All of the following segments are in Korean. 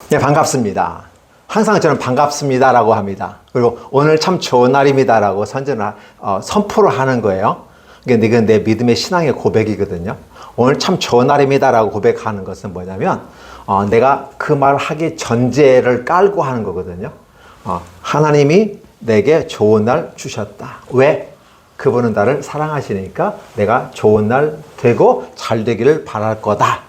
네, 반갑습니다. 항상 저는 반갑습니다라고 합니다. 그리고 오늘 참 좋은 날입니다라고 선포를 하는 거예요. 이건 내 믿음의 신앙의 고백이거든요. 오늘 참 좋은 날입니다라고 고백하는 것은 뭐냐면 내가 그 말을 하기 전제를 깔고 하는 거거든요. 하나님이 내게 좋은 날 주셨다. 왜? 그분은 나를 사랑하시니까 내가 좋은 날 되고 잘 되기를 바랄 거다.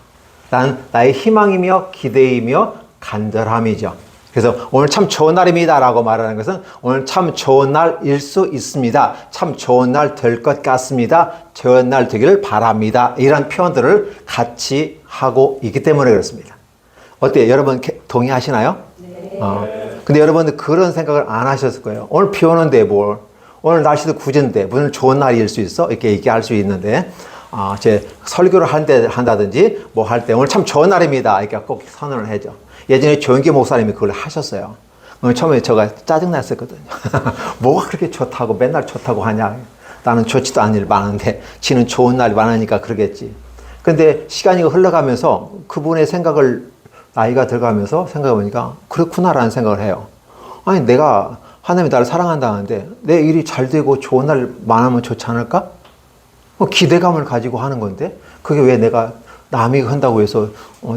라는 나의 희망이며 기대이며 간절함이죠. 그래서 오늘 참 좋은 날입니다 라고 말하는 것은 오늘 참 좋은 날일 수 있습니다. 참 좋은 날 될 것 같습니다. 좋은 날 되기를 바랍니다. 이런 표현들을 같이 하고 있기 때문에 그렇습니다. 어때요? 여러분 동의하시나요? 네. 근데 여러분들 그런 생각을 안 하셨을 거예요. 오늘 비 오는데 오늘 날씨도 구진데 무슨 좋은 날일 수 있어? 이렇게 얘기할 수 있는데 제 설교를 한다든지 뭐 할 때 오늘 참 좋은 날입니다. 이렇게 꼭 선언을 해줘. 예전에 조영기 목사님이 그걸 하셨어요. 처음에 제가 짜증났었거든요. 뭐가 그렇게 좋다고 맨날 좋다고 하냐. 나는 좋지도 않은 일 많은데 지는 좋은 날이 많으니까 그러겠지. 근데 시간이 흘러가면서 그분의 생각을 나이가 들어가면서 생각해보니까 그렇구나라는 생각을 해요. 아니 내가 하나님이 나를 사랑한다는데 내 일이 잘 되고 좋은 날 많으면 좋지 않을까? 기대감을 가지고 하는 건데 그게 왜 내가 남이 한다고 해서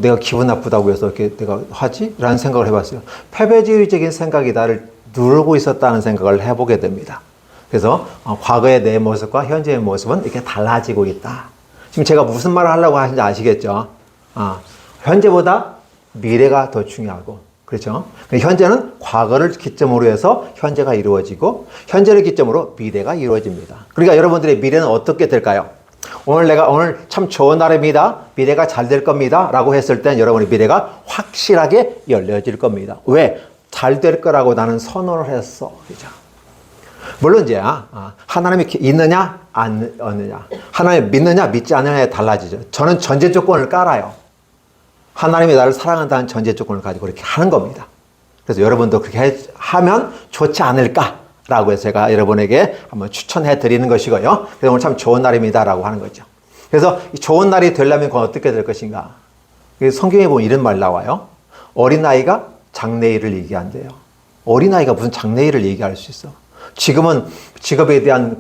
내가 기분 나쁘다고 해서 이렇게 내가 하지? 라는 생각을 해봤어요. 패배주의적인 생각이 나를 누르고 있었다는 생각을 해보게 됩니다. 그래서 과거의 내 모습과 현재의 모습은 이렇게 달라지고 있다. 지금 제가 무슨 말을 하려고 하는지 아시겠죠? 현재보다 미래가 더 중요하고 그렇죠? 현재는 과거를 기점으로 해서 현재가 이루어지고 현재를 기점으로 미래가 이루어집니다. 그러니까 여러분들의 미래는 어떻게 될까요? 오늘 참 좋은 날입니다. 미래가 잘 될 겁니다. 라고 했을 땐 여러분의 미래가 확실하게 열려질 겁니다. 왜? 잘 될 거라고 나는 선언을 했어. 그죠? 물론 이제 하나님이 있느냐 안 있느냐 하나님 믿느냐 믿지 않느냐에 달라지죠. 저는 전제 조건을 깔아요. 하나님이 나를 사랑한다는 전제 조건을 가지고 이렇게 하는 겁니다. 그래서 여러분도 그렇게 하면 좋지 않을까라고 해서 제가 여러분에게 한번 추천해 드리는 것이고요. 그래서 오늘 참 좋은 날입니다라고 하는 거죠. 그래서 이 좋은 날이 되려면 그건 어떻게 될 것인가? 성경에 보면 이런 말 나와요. 어린아이가 장래일을 얘기한대요. 어린아이가 무슨 장래일을 얘기할 수 있어? 지금은 직업에 대한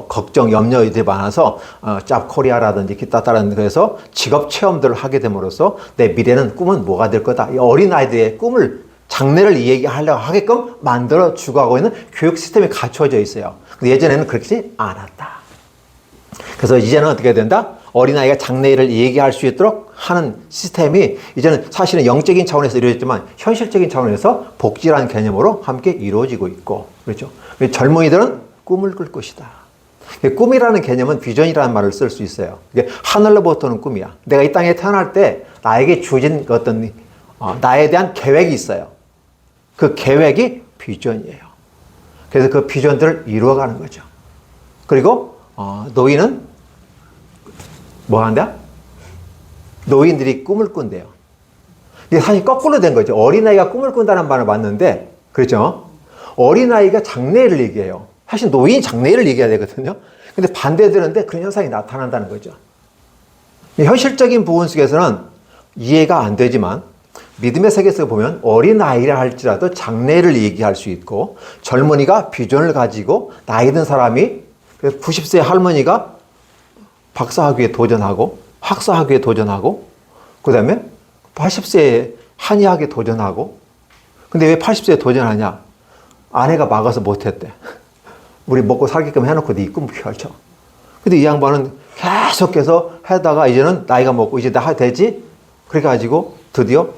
걱정, 염려들이 많아서 짭코리아라든지 기타 다른 데서 직업 체험들을 하게 됨으로써 내 미래는 꿈은 뭐가 될 거다. 이 어린아이들의 꿈을 장래를 얘기하려고 하게끔 만들어 주고 있는 교육 시스템이 갖춰져 있어요. 근데 예전에는 그렇지 않았다. 그래서 이제는 어떻게 된다? 어린아이가 장래일을 얘기할 수 있도록 하는 시스템이 이제는 사실은 영적인 차원에서 이루어졌지만 현실적인 차원에서 복지라는 개념으로 함께 이루어지고 있고 그렇죠. 젊은이들은 꿈을 꿀 것이다. 꿈이라는 개념은 비전이라는 말을 쓸 수 있어요. 이게 하늘로부터는 꿈이야. 내가 이 땅에 태어날 때 나에게 주어진 어떤 나에 대한 계획이 있어요. 그 계획이 비전이에요. 그래서 그 비전들을 이루어가는 거죠. 그리고 노인은 뭐 한다? 노인들이 꿈을 꾼대요. 이게 사실 거꾸로 된 거죠. 어린아이가 꿈을 꾼다는 말을 봤는데, 그렇죠? 어린아이가 장래일을 얘기해요. 사실 노인이 장래일을 얘기해야 되거든요. 근데 반대되는데 그런 현상이 나타난다는 거죠. 현실적인 부분 속에서는 이해가 안 되지만, 믿음의 세계에서 보면 어린아이라 할지라도 장래를 얘기할 수 있고, 젊은이가 비전을 가지고 나이 든 사람이 90세 할머니가 박사학위에 도전하고 학사학위에 도전하고 그 다음에 80세에 한의학에 도전하고 근데 왜 80세에 도전하냐? 아내가 막아서 못했대. 우리 먹고 살게끔 해놓고 네 꿈 펼쳐. 근데 이 양반은 계속해서 하다가 이제는 나이가 먹고 이제 나 되지? 그래가지고 드디어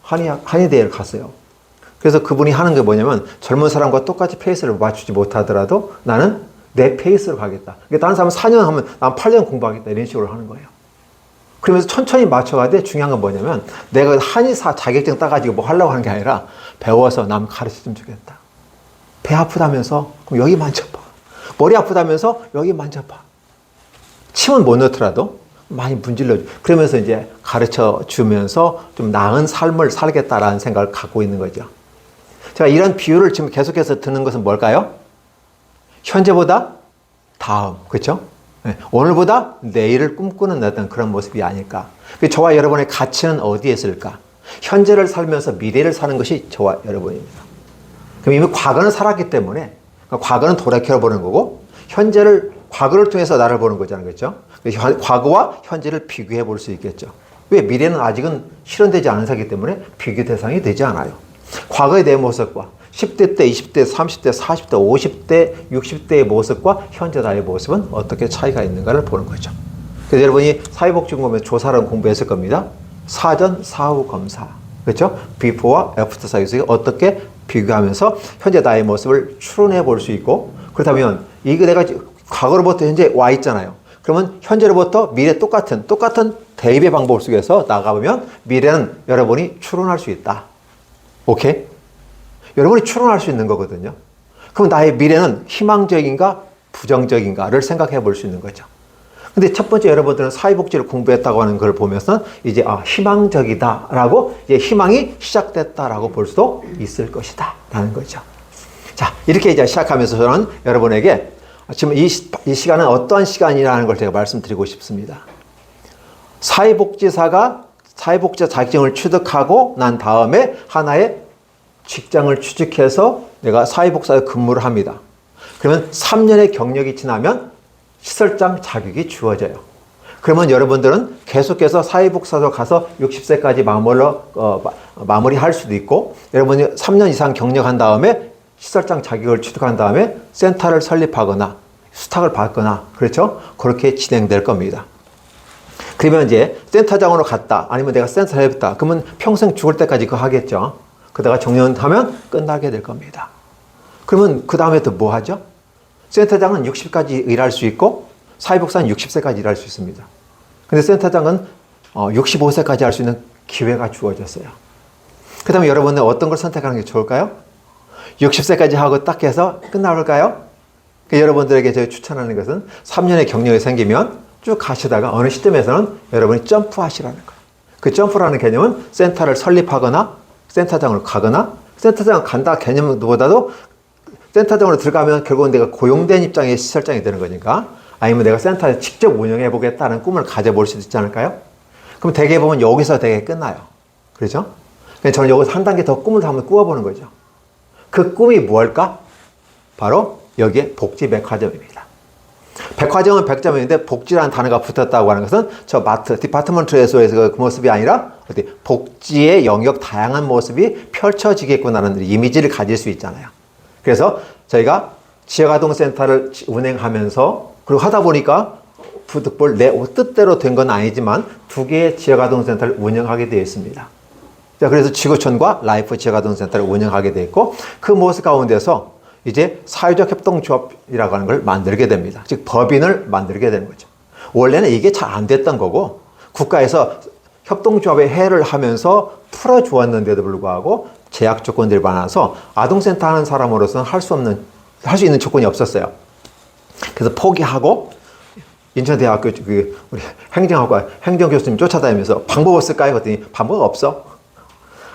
한의대를 갔어요. 그래서 그분이 하는 게 뭐냐면 젊은 사람과 똑같이 페이스를 맞추지 못하더라도 나는 내 페이스로 가겠다. 그러니까 다른 사람은 4년 하면 난 8년 공부하겠다. 이런 식으로 하는 거예요. 그러면서 천천히 맞춰가되 중요한 건 뭐냐면 내가 한의사 자격증 따가지고 뭐 하려고 하는 게 아니라 배워서 남 가르치면 좋겠다. 배 아프다면서 그럼 여기 만져봐. 머리 아프다면서 여기 만져봐. 침은 못 넣더라도 많이 문질러줘. 그러면서 이제 가르쳐 주면서 좀 나은 삶을 살겠다라는 생각을 갖고 있는 거죠. 제가 이런 비유를 지금 계속해서 듣는 것은 뭘까요? 현재보다 다음, 그렇죠? 오늘보다 내일을 꿈꾸는 어떤 그런 모습이 아닐까. 저와 여러분의 가치는 어디에 있을까? 현재를 살면서 미래를 사는 것이 저와 여러분입니다. 그럼 이미 과거는 살았기 때문에 과거는 돌이켜보는 거고 현재를 과거를 통해서 나를 보는 거잖아요. 그렇죠? 과거와 현재를 비교해 볼 수 있겠죠. 왜? 미래는 아직은 실현되지 않은 사기 때문에 비교 대상이 되지 않아요. 과거의 내 모습과 10대 때, 20대, 30대, 40대, 50대, 60대의 모습과 현재 나의 모습은 어떻게 차이가 있는가를 보는 거죠. 그래서 여러분이 사회복지공부에 조사를 공부했을 겁니다. 사전, 사후 검사. 그렇죠? 비포와 애프터 사이즈에 어떻게 비교하면서 현재 나의 모습을 추론해 볼 수 있고, 그렇다면 이거 내가 과거로부터 현재 와 있잖아요. 그러면 현재로부터 미래 똑같은 대입의 방법 속에서 나가보면 미래는 여러분이 추론할 수 있다. 오케이? 여러분이 추론할 수 있는 거거든요. 그럼 나의 미래는 희망적인가 부정적인가를 생각해 볼 수 있는 거죠. 근데 첫 번째 여러분들은 사회복지를 공부했다고 하는 걸 보면서 이제 희망적이다라고 이제 희망이 시작됐다라고 볼 수도 있을 것이다 라는 거죠. 자, 이렇게 이제 시작하면서 저는 여러분에게 지금 이 시간은 어떠한 시간이라는 걸 제가 말씀드리고 싶습니다. 사회복지사 자격증을 취득하고 난 다음에 하나의 직장을 취직해서 내가 사회복지사에 근무를 합니다. 그러면 3년의 경력이 지나면 시설장 자격이 주어져요. 그러면 여러분들은 계속해서 사회복지사로 가서 60세까지 마무리할 수도 있고, 여러분이 3년 이상 경력한 다음에 시설장 자격을 취득한 다음에 센터를 설립하거나 수탁을 받거나, 그렇죠? 그렇게 진행될 겁니다. 그러면 이제 센터장으로 갔다, 아니면 내가 센터를 해봤다, 그러면 평생 죽을 때까지 그거 하겠죠. 그러다가 정년하면 끝나게 될 겁니다. 그러면 그 다음에 또 뭐 하죠? 센터장은 60까지 일할 수 있고 사회복지사는 60세까지 일할 수 있습니다. 근데 센터장은 65세까지 할 수 있는 기회가 주어졌어요. 그 다음에 여러분은 어떤 걸 선택하는 게 좋을까요? 60세까지 하고 딱 해서 끝나볼까요? 여러분들에게 제가 추천하는 것은 3년의 경력이 생기면 쭉 가시다가 어느 시점에서는 여러분이 점프하시라는 거예요. 그 점프라는 개념은 센터를 설립하거나 센터장으로 가거나, 센터장 간다 개념보다도 센터장으로 들어가면 결국은 내가 고용된 입장의 시설장이 되는 거니까, 아니면 내가 센터에 직접 운영해 보겠다는 꿈을 가져볼 수도 있지 않을까요? 그럼 대개 보면 여기서 되게 끝나요. 그렇죠? 저는 여기서 한 단계 더 꿈을 한번 꾸어보는 거죠. 그 꿈이 무엇일까? 바로 여기에 복지 백화점입니다. 백화점은 100점인데 복지라는 단어가 붙었다고 하는 것은 저 디파트먼트에서 그 모습이 아니라 복지의 영역 다양한 모습이 펼쳐지겠구나라는 이미지를 가질 수 있잖아요. 그래서 저희가 지역아동센터를 운행하면서, 그리고 하다 보니까 부득불 내 뜻대로 된 건 아니지만 2개의 지역아동센터를 운영하게 되어 있습니다. 자, 그래서 지구촌과 라이프 지역아동센터를 운영하게 되어 있고, 그 모습 가운데서 이제 사회적 협동조합이라고 하는 걸 만들게 됩니다. 즉 법인을 만들게 되는 거죠. 원래는 이게 잘 안 됐던 거고 국가에서 협동조합에 해를 하면서 풀어주었는데도 불구하고 제약 조건들이 많아서 아동센터 하는 사람으로서는 할 수 있는 조건이 없었어요. 그래서 포기하고 인천대학교 우리 행정학과 행정교수님 쫓아다니면서 방법 없을까요? 그랬더니 방법 없어.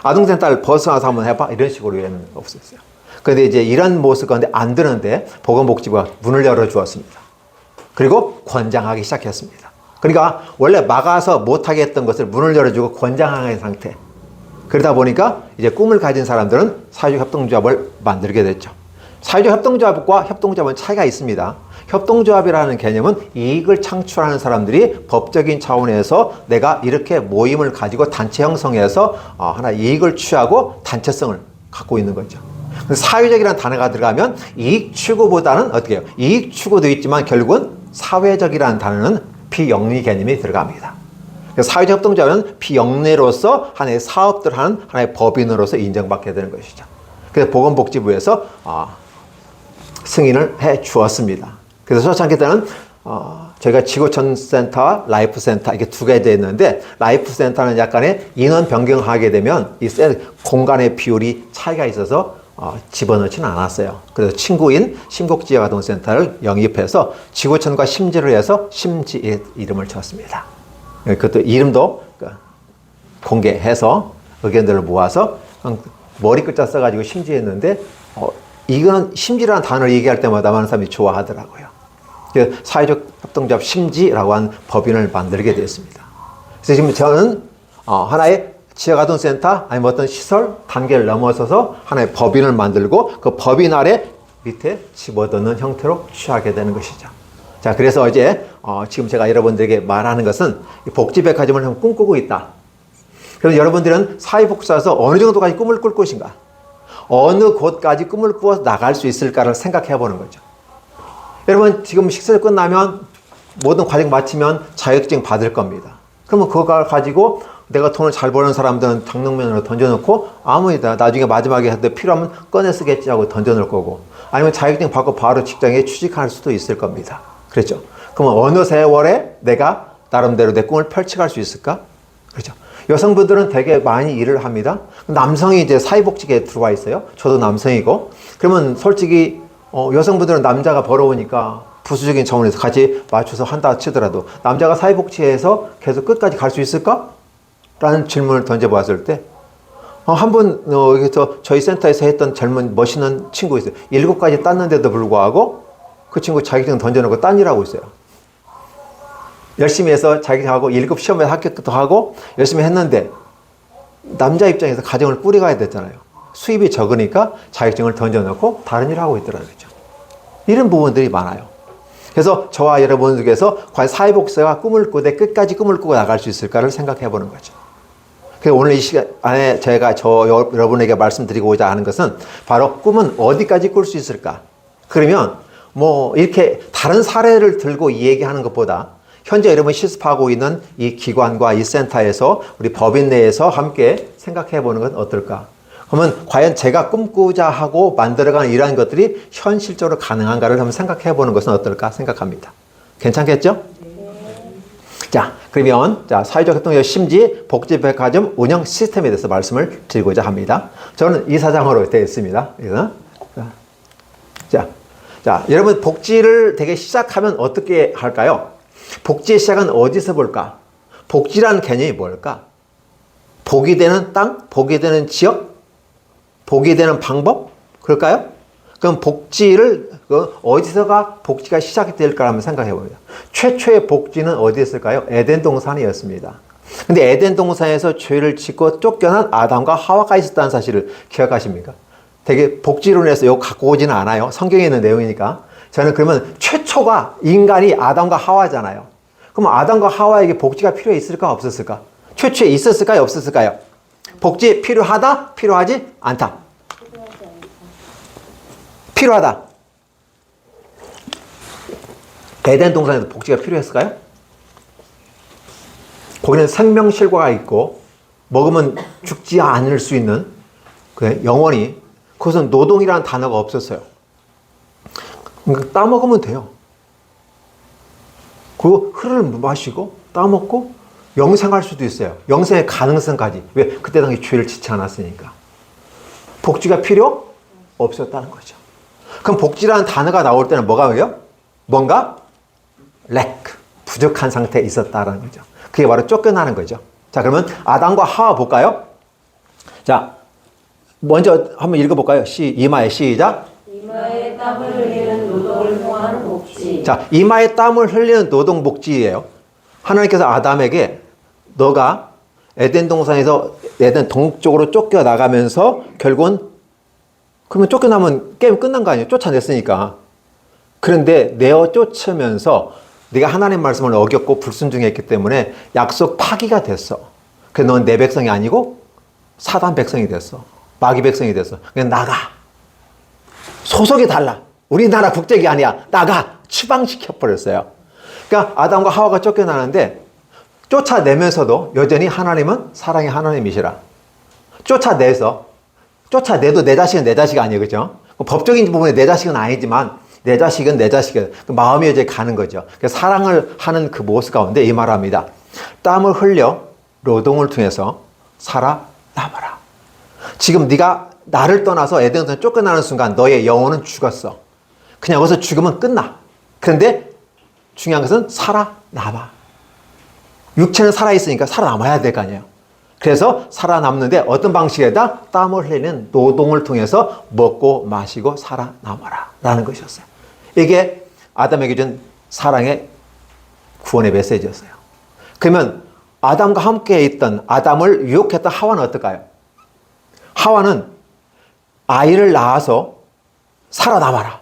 아동센터를 벗어나서 한번 해봐. 이런 식으로 얘는 없었어요. 그런데 이제 이런 모습 가운데 안 되는데 보건복지부가 문을 열어주었습니다. 그리고 권장하기 시작했습니다. 그러니까 원래 막아서 못하게 했던 것을 문을 열어주고 권장하는 상태. 그러다 보니까 이제 꿈을 가진 사람들은 사회적 협동조합을 만들게 됐죠. 사회적 협동조합과 협동조합은 차이가 있습니다. 협동조합이라는 개념은 이익을 창출하는 사람들이 법적인 차원에서 내가 이렇게 모임을 가지고 단체 형성해서 하나 이익을 취하고 단체성을 갖고 있는 거죠. 사회적이라는 단어가 들어가면 이익 추구보다는 어떻게 해요? 이익 추구도 있지만 결국은 사회적이라는 단어는 비영리 개념이 들어갑니다. 그래서 사회적 협동조합은 비영리로서 하나의 사업들 하는 하나의 법인으로서 인정받게 되는 것이죠. 그래서 보건복지부에서 승인을 해 주었습니다. 그래서 초창기 때는 저희가 지구촌 센터와 라이프 센터 이렇게 2개 되어 있는데, 라이프 센터는 약간의 인원 변경하게 되면 이 공간의 비율이 차이가 있어서 집어넣지는 않았어요. 그래서 친구인 신곡지역아동센터를 영입해서 지구촌과 심지를 해서 심지 이름을 쳤습니다. 그것도 이름도 공개해서 의견들을 모아서 머리 글자 써가지고 심지했는데, 이건 심지라는 단어를 얘기할 때마다 많은 사람이 좋아하더라고요. 그래서 사회적 협동조합 심지라고 하는 법인을 만들게 되었습니다. 그래서 지금 저는 하나의 지역아동센터 아니면 어떤 시설 단계를 넘어서서 하나의 법인을 만들고 그 법인 아래 밑에 집어넣는 형태로 취하게 되는 것이죠. 자, 그래서 어제 지금 제가 여러분들에게 말하는 것은 복지백화점을 좀 꿈꾸고 있다. 그럼 여러분들은 사회복지사에서 어느 정도까지 꿈을 꿀 것인가? 어느 곳까지 꿈을 꾸어 나갈 수 있을까를 생각해 보는 거죠. 여러분 지금 식사 끝나면 모든 과정 마치면 자격증 받을 겁니다. 그러면 그걸 가지고 내가 돈을 잘 버는 사람들은 당능면으로 던져놓고 아무리다 나중에 마지막에 할 때 필요하면 꺼내 쓰겠지 하고 던져놓을 거고, 아니면 자격증 받고 바로 직장에 취직할 수도 있을 겁니다. 그렇죠? 그러면 어느 세월에 내가 나름대로 내 꿈을 펼쳐갈 수 있을까? 그렇죠? 여성분들은 되게 많이 일을 합니다. 남성이 이제 사회복지계에 들어와 있어요. 저도 남성이고. 그러면 솔직히 여성분들은 남자가 벌어오니까 부수적인 차원에서 같이 맞춰서 한다 치더라도 남자가 사회복지에서 계속 끝까지 갈 수 있을까? 라는 질문을 던져보았을 때 한 분 여기서 저희 센터에서 했던 젊은 멋있는 친구 있어요. 7가지 땄는데도 불구하고 그 친구 자격증 던져놓고 딴 일하고 있어요. 열심히 해서 자격증하고 7 시험에 합격도 하고 열심히 했는데 남자 입장에서 가정을 꾸려가야 됐잖아요. 수입이 적으니까 자격증을 던져놓고 다른 일을 하고 있더라고요. 이런 부분들이 많아요. 그래서 저와 여러분들께서 과연 사회복지사가 꿈을 꾸되 끝까지 꿈을 꾸고 나갈 수 있을까를 생각해 보는 거죠. 그래서 오늘 이 시간에 제가 여러분에게 말씀드리고자 하는 것은 바로 꿈은 어디까지 꿀 수 있을까? 그러면 뭐 이렇게 다른 사례를 들고 얘기하는 것보다 현재 여러분이 실습하고 있는 이 기관과 이 센터에서 우리 법인 내에서 함께 생각해 보는 건 어떨까? 그러면 과연 제가 꿈꾸자 하고 만들어가는 이러한 것들이 현실적으로 가능한가를 한번 생각해 보는 것은 어떨까 생각합니다. 괜찮겠죠? 자, 그러면 사회적 협동조 심지 복지백화점 운영 시스템에 대해서 말씀을 드리고자 합니다. 저는 이사장으로 되어 있습니다. 자, 여러분 복지를 되게 시작하면 어떻게 할까요? 복지의 시작은 어디서 볼까? 복지라는 개념이 뭘까? 복이 되는 땅, 복이 되는 지역, 복이 되는 방법? 그럴까요? 그럼 복지를 어디서가 복지가 시작이 될까 한번 생각해 봅니다. 최초의 복지는 어디였을까요? 에덴 동산이었습니다. 근데 에덴 동산에서 죄를 짓고 쫓겨난 아담과 하와가 있었다는 사실을 기억하십니까? 되게 복지론에서 이거 갖고 오지는 않아요. 성경에 있는 내용이니까. 저는 그러면 최초가 인간이 아담과 하와잖아요. 그럼 아담과 하와에게 복지가 필요했을까 없었을까? 최초에 있었을까요 없었을까요? 복지 필요하다? 필요하지 않다? 필요하다. 에덴 동산에도 복지가 필요했을까요? 거기는 생명실과가 있고 먹으면 죽지 않을 수 있는 영원히, 그것은 노동이라는 단어가 없었어요. 그러니까 따먹으면 돼요. 그리고 흐를 마시고 따먹고 영생할 수도 있어요. 영생의 가능성까지. 왜? 그때 당시 죄를 짓지 않았으니까. 복지가 필요 없었다는 거죠. 그럼 복지라는 단어가 나올 때는 뭐가 왜요? 뭔가 부족한 상태에 있었다라는 거죠. 그게 바로 쫓겨나는 거죠. 자, 그러면 아담과 하와 볼까요? 자, 먼저 한번 읽어볼까요? 이마에 시작. 이마에 땀을 흘리는 노동을 통한 복지. 자, 이마에 땀을 흘리는 노동 복지예요. 하나님께서 아담에게 너가 에덴 동산에서 에덴 동쪽으로 쫓겨나가면서 결국은, 그러면 쫓겨나면 게임 끝난 거 아니에요? 쫓아냈으니까. 그런데 내어 쫓으면서 네가 하나님 말씀을 어겼고 불순종했기 때문에 약속 파기가 됐어. 그래서 넌 내 백성이 아니고 사단 백성이 됐어. 마귀 백성이 됐어. 그냥 나가. 소속이 달라. 우리나라 국적이 아니야. 나가. 추방시켜버렸어요. 그러니까 아담과 하와가 쫓겨나는데 쫓아내면서도 여전히 하나님은 사랑의 하나님이시라. 쫓아내도 내 자식은 내 자식 아니에요. 그죠? 법적인 부분에 내 자식은 아니지만 내 자식은 내 자식은 그 마음이 이제 가는 거죠. 사랑을 하는 그 모습 가운데 이 말합니다. 땀을 흘려 노동을 통해서 살아남아라. 지금 네가 나를 떠나서 에덴에서 쫓겨나는 순간 너의 영혼은 죽었어. 그냥 여기서 죽으면 끝나. 그런데 중요한 것은 살아남아. 육체는 살아있으니까 살아남아야 될 거 아니에요. 그래서 살아남는데 어떤 방식에다 땀을 흘리는 노동을 통해서 먹고 마시고 살아남아라 라는 것이었어요. 이게 아담에게 준 사랑의 구원의 메시지였어요. 그러면 아담과 함께 있던 아담을 유혹했던 하와는 어떨까요? 하와는 아이를 낳아서 살아남아라.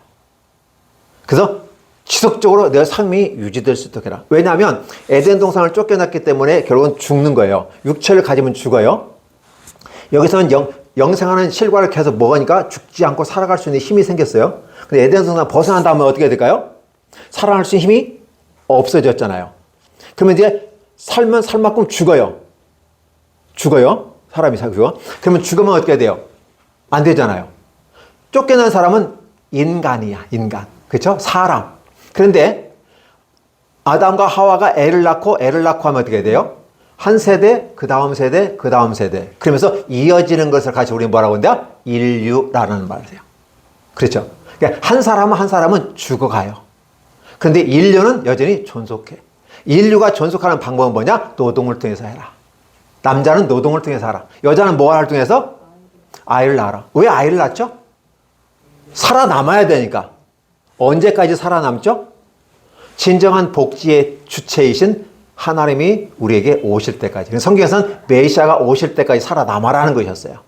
그래서 지속적으로 내 삶이 유지될 수 있도록 해라. 왜냐하면 에덴 동산을 쫓겨났기 때문에 결국은 죽는 거예요. 육체를 가지면 죽어요. 여기서는 영생하는 실과를 계속 먹으니까 죽지 않고 살아갈 수 있는 힘이 생겼어요. 근데 에덴 동산 벗어난 다음에 어떻게 될까요? 살아날 수 있는 힘이 없어졌잖아요. 그러면 이제 살면 살 만큼 죽어요. 사람이 죽어. 그러면 죽으면 어떻게 돼요? 안 되잖아요. 쫓겨난 사람은 인간이야, 인간. 그렇죠? 사람. 그런데 아담과 하와가 애를 낳고 하면 어떻게 돼요? 한 세대, 그 다음 세대, 그 다음 세대. 그러면서 이어지는 것을 같이 우리 뭐라고 한대요? 인류라는 말을 해요. 그렇죠? 그러니까 한 사람은 죽어가요. 그런데 인류는 여전히 존속해. 인류가 존속하는 방법은 뭐냐? 노동을 통해서 해라. 남자는 노동을 통해서 하라. 여자는 뭐를 통해서? 아이를 낳아라. 왜 아이를 낳죠? 살아남아야 되니까. 언제까지 살아남죠? 진정한 복지의 주체이신 하나님이 우리에게 오실 때까지. 성경에서는 메시아가 오실 때까지 살아남아라는 것이었어요.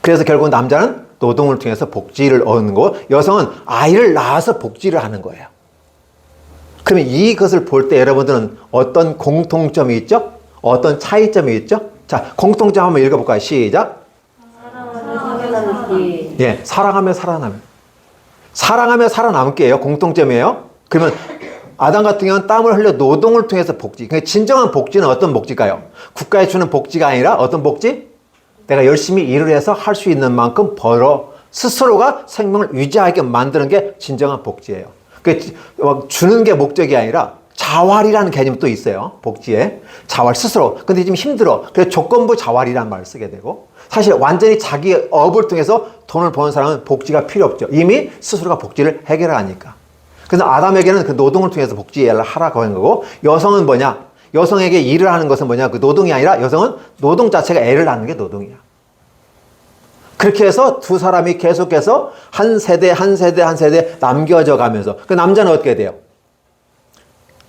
그래서 결국 남자는 노동을 통해서 복지를 얻는 거고 여성은 아이를 낳아서 복지를 하는 거예요. 그러면 이것을 볼 때 여러분들은 어떤 공통점이 있죠? 어떤 차이점이 있죠? 자, 공통점 한번 읽어볼까요? 시작. 예, 사랑하며 살아남을. 사랑하며 살아남기예요. 공통점이에요. 그러면 아담 같은 경우는 땀을 흘려 노동을 통해서 복지. 그러니까 진정한 복지는 어떤 복지가요? 국가에 주는 복지가 아니라 어떤 복지? 내가 열심히 일을 해서 할 수 있는 만큼 벌어 스스로가 생명을 유지하게 만드는 게 진정한 복지예요. 그러니까 주는 게 목적이 아니라 자활이라는 개념이 또 있어요. 복지에. 자활 스스로. 근데 지금 힘들어. 그래서 조건부 자활이라는 말을 쓰게 되고 사실 완전히 자기 업을 통해서 돈을 버는 사람은 복지가 필요 없죠. 이미 스스로가 복지를 해결하니까. 그래서 아담에게는 그 노동을 통해서 복지를 하라고 하는 거고 여성은 뭐냐? 여성에게 일을 하는 것은 뭐냐? 그 노동이 아니라 여성은 노동 자체가 애를 낳는 게 노동이야. 그렇게 해서 두 사람이 계속해서 한 세대 남겨져 가면서 그 남자는 어떻게 돼요?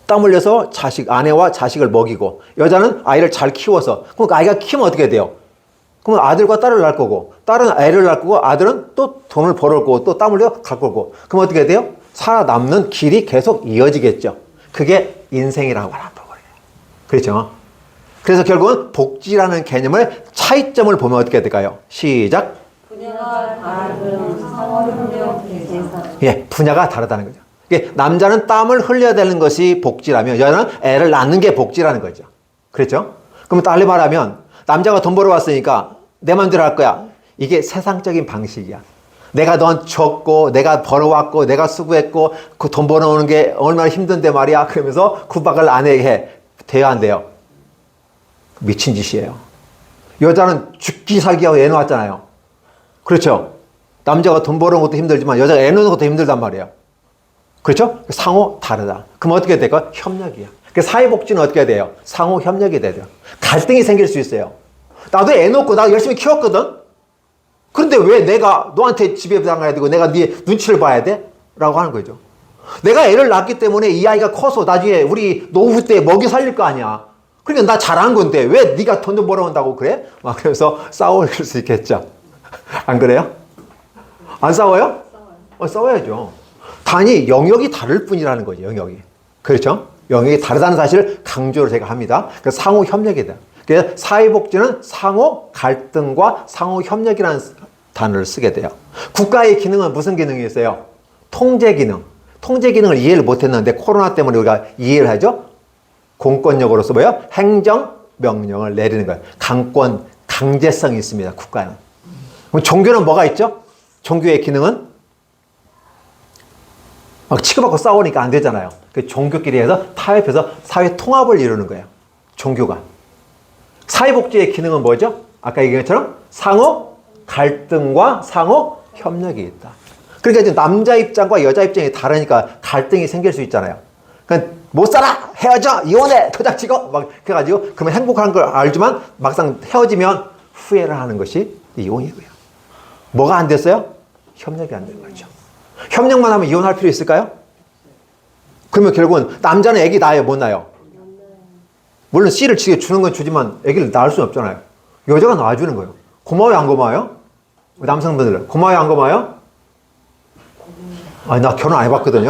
땀 흘려서 아내와 자식을 먹이고 여자는 아이를 잘 키워서 그럼 아이가 키우면 어떻게 돼요? 그럼 아들과 딸을 낳을 거고 딸은 애를 낳을 거고 아들은 또 돈을 벌을 거고 또 땀 흘려 갈 거고 그럼 어떻게 돼요? 살아남는 길이 계속 이어지겠죠. 그게 인생이라고 하는 거예요. 그렇죠? 그래서 결국은 복지라는 개념을 차이점을 보면 어떻게 될까요? 시작. 분야가 다른 상호협력 대상. 예, 분야가 다르다는 거죠. 이게 남자는 땀을 흘려야 되는 것이 복지라면 여자는 애를 낳는 게 복지라는 거죠. 그렇죠? 그럼 달리 말하면 남자가 돈 벌어왔으니까 내 마음대로 할 거야. 이게 세상적인 방식이야. 내가 넌 줬고 내가 벌어왔고 내가 수고했고 그 돈 벌어오는 게 얼마나 힘든데 말이야. 그러면서 구박을 아내에게 해. 돼야 안 돼요? 미친 짓이에요. 여자는 죽기 살기하고 애 놓았잖아요. 그렇죠? 남자가 돈 벌어오는 것도 힘들지만 여자가 애 놓는 것도 힘들단 말이에요. 그렇죠? 상호 다르다. 그럼 어떻게 될까? 협력이야. 사회복지는 어떻게 돼요? 상호 협력이 돼요. 갈등이 생길 수 있어요. 나도 애 놓고 나 열심히 키웠거든? 그런데 왜 내가 너한테 집에 당가야 되고 내가 네 눈치를 봐야 돼? 라고 하는 거죠. 내가 애를 낳기 때문에 이 아이가 커서 나중에 우리 노후 때 먹이 살릴 거 아니야. 그러니까 나 잘한 건데 왜 네가 돈 좀 벌어온다고 그래? 막 그래서 싸울 수 있겠죠. 안 그래요? 안 싸워요? 싸워야죠. 단지 영역이 다를 뿐이라는 거죠. 영역이. 그렇죠? 영역이 다르다는 사실을 강조를 제가 합니다. 그래서 상호 협력이다. 그래서 사회복지는 상호 갈등과 상호 협력이라는 단어를 쓰게 돼요. 국가의 기능은 무슨 기능이 있어요? 통제 기능. 통제 기능을 이해를 못했는데 코로나 때문에 우리가 이해를 하죠. 공권력으로서 뭐예요? 행정 명령을 내리는 거예요. 강권, 강제성이 있습니다. 국가는. 그럼 종교는 뭐가 있죠? 종교의 기능은 막 치고받고 싸우니까 안 되잖아요. 그 종교끼리 해서 타협해서 사회 통합을 이루는 거예요. 종교가. 사회복지의 기능은 뭐죠? 아까 얘기한 것처럼 상호 갈등과 상호 협력이 있다. 그러니까 이제 남자 입장과 여자 입장이 다르니까 갈등이 생길 수 있잖아요. 그러니까 못 살아! 헤어져! 이혼해! 도장 찍어! 막 해가지고 그러면 행복한 걸 알지만 막상 헤어지면 후회를 하는 것이 이혼이고요. 뭐가 안 됐어요? 협력이 안 된 거죠. 협력만 하면 이혼할 필요 있을까요? 그러면 결국은 남자는 애기 낳아요? 못 낳아요? 물론 씨를 주는 건 주지만 아기를 낳을 수는 없잖아요. 여자가 낳아주는 거예요. 고마워요, 안 고마워요? 남성분들 고마워요, 안 고마워요? 아니, 나 결혼 안 해봤거든요.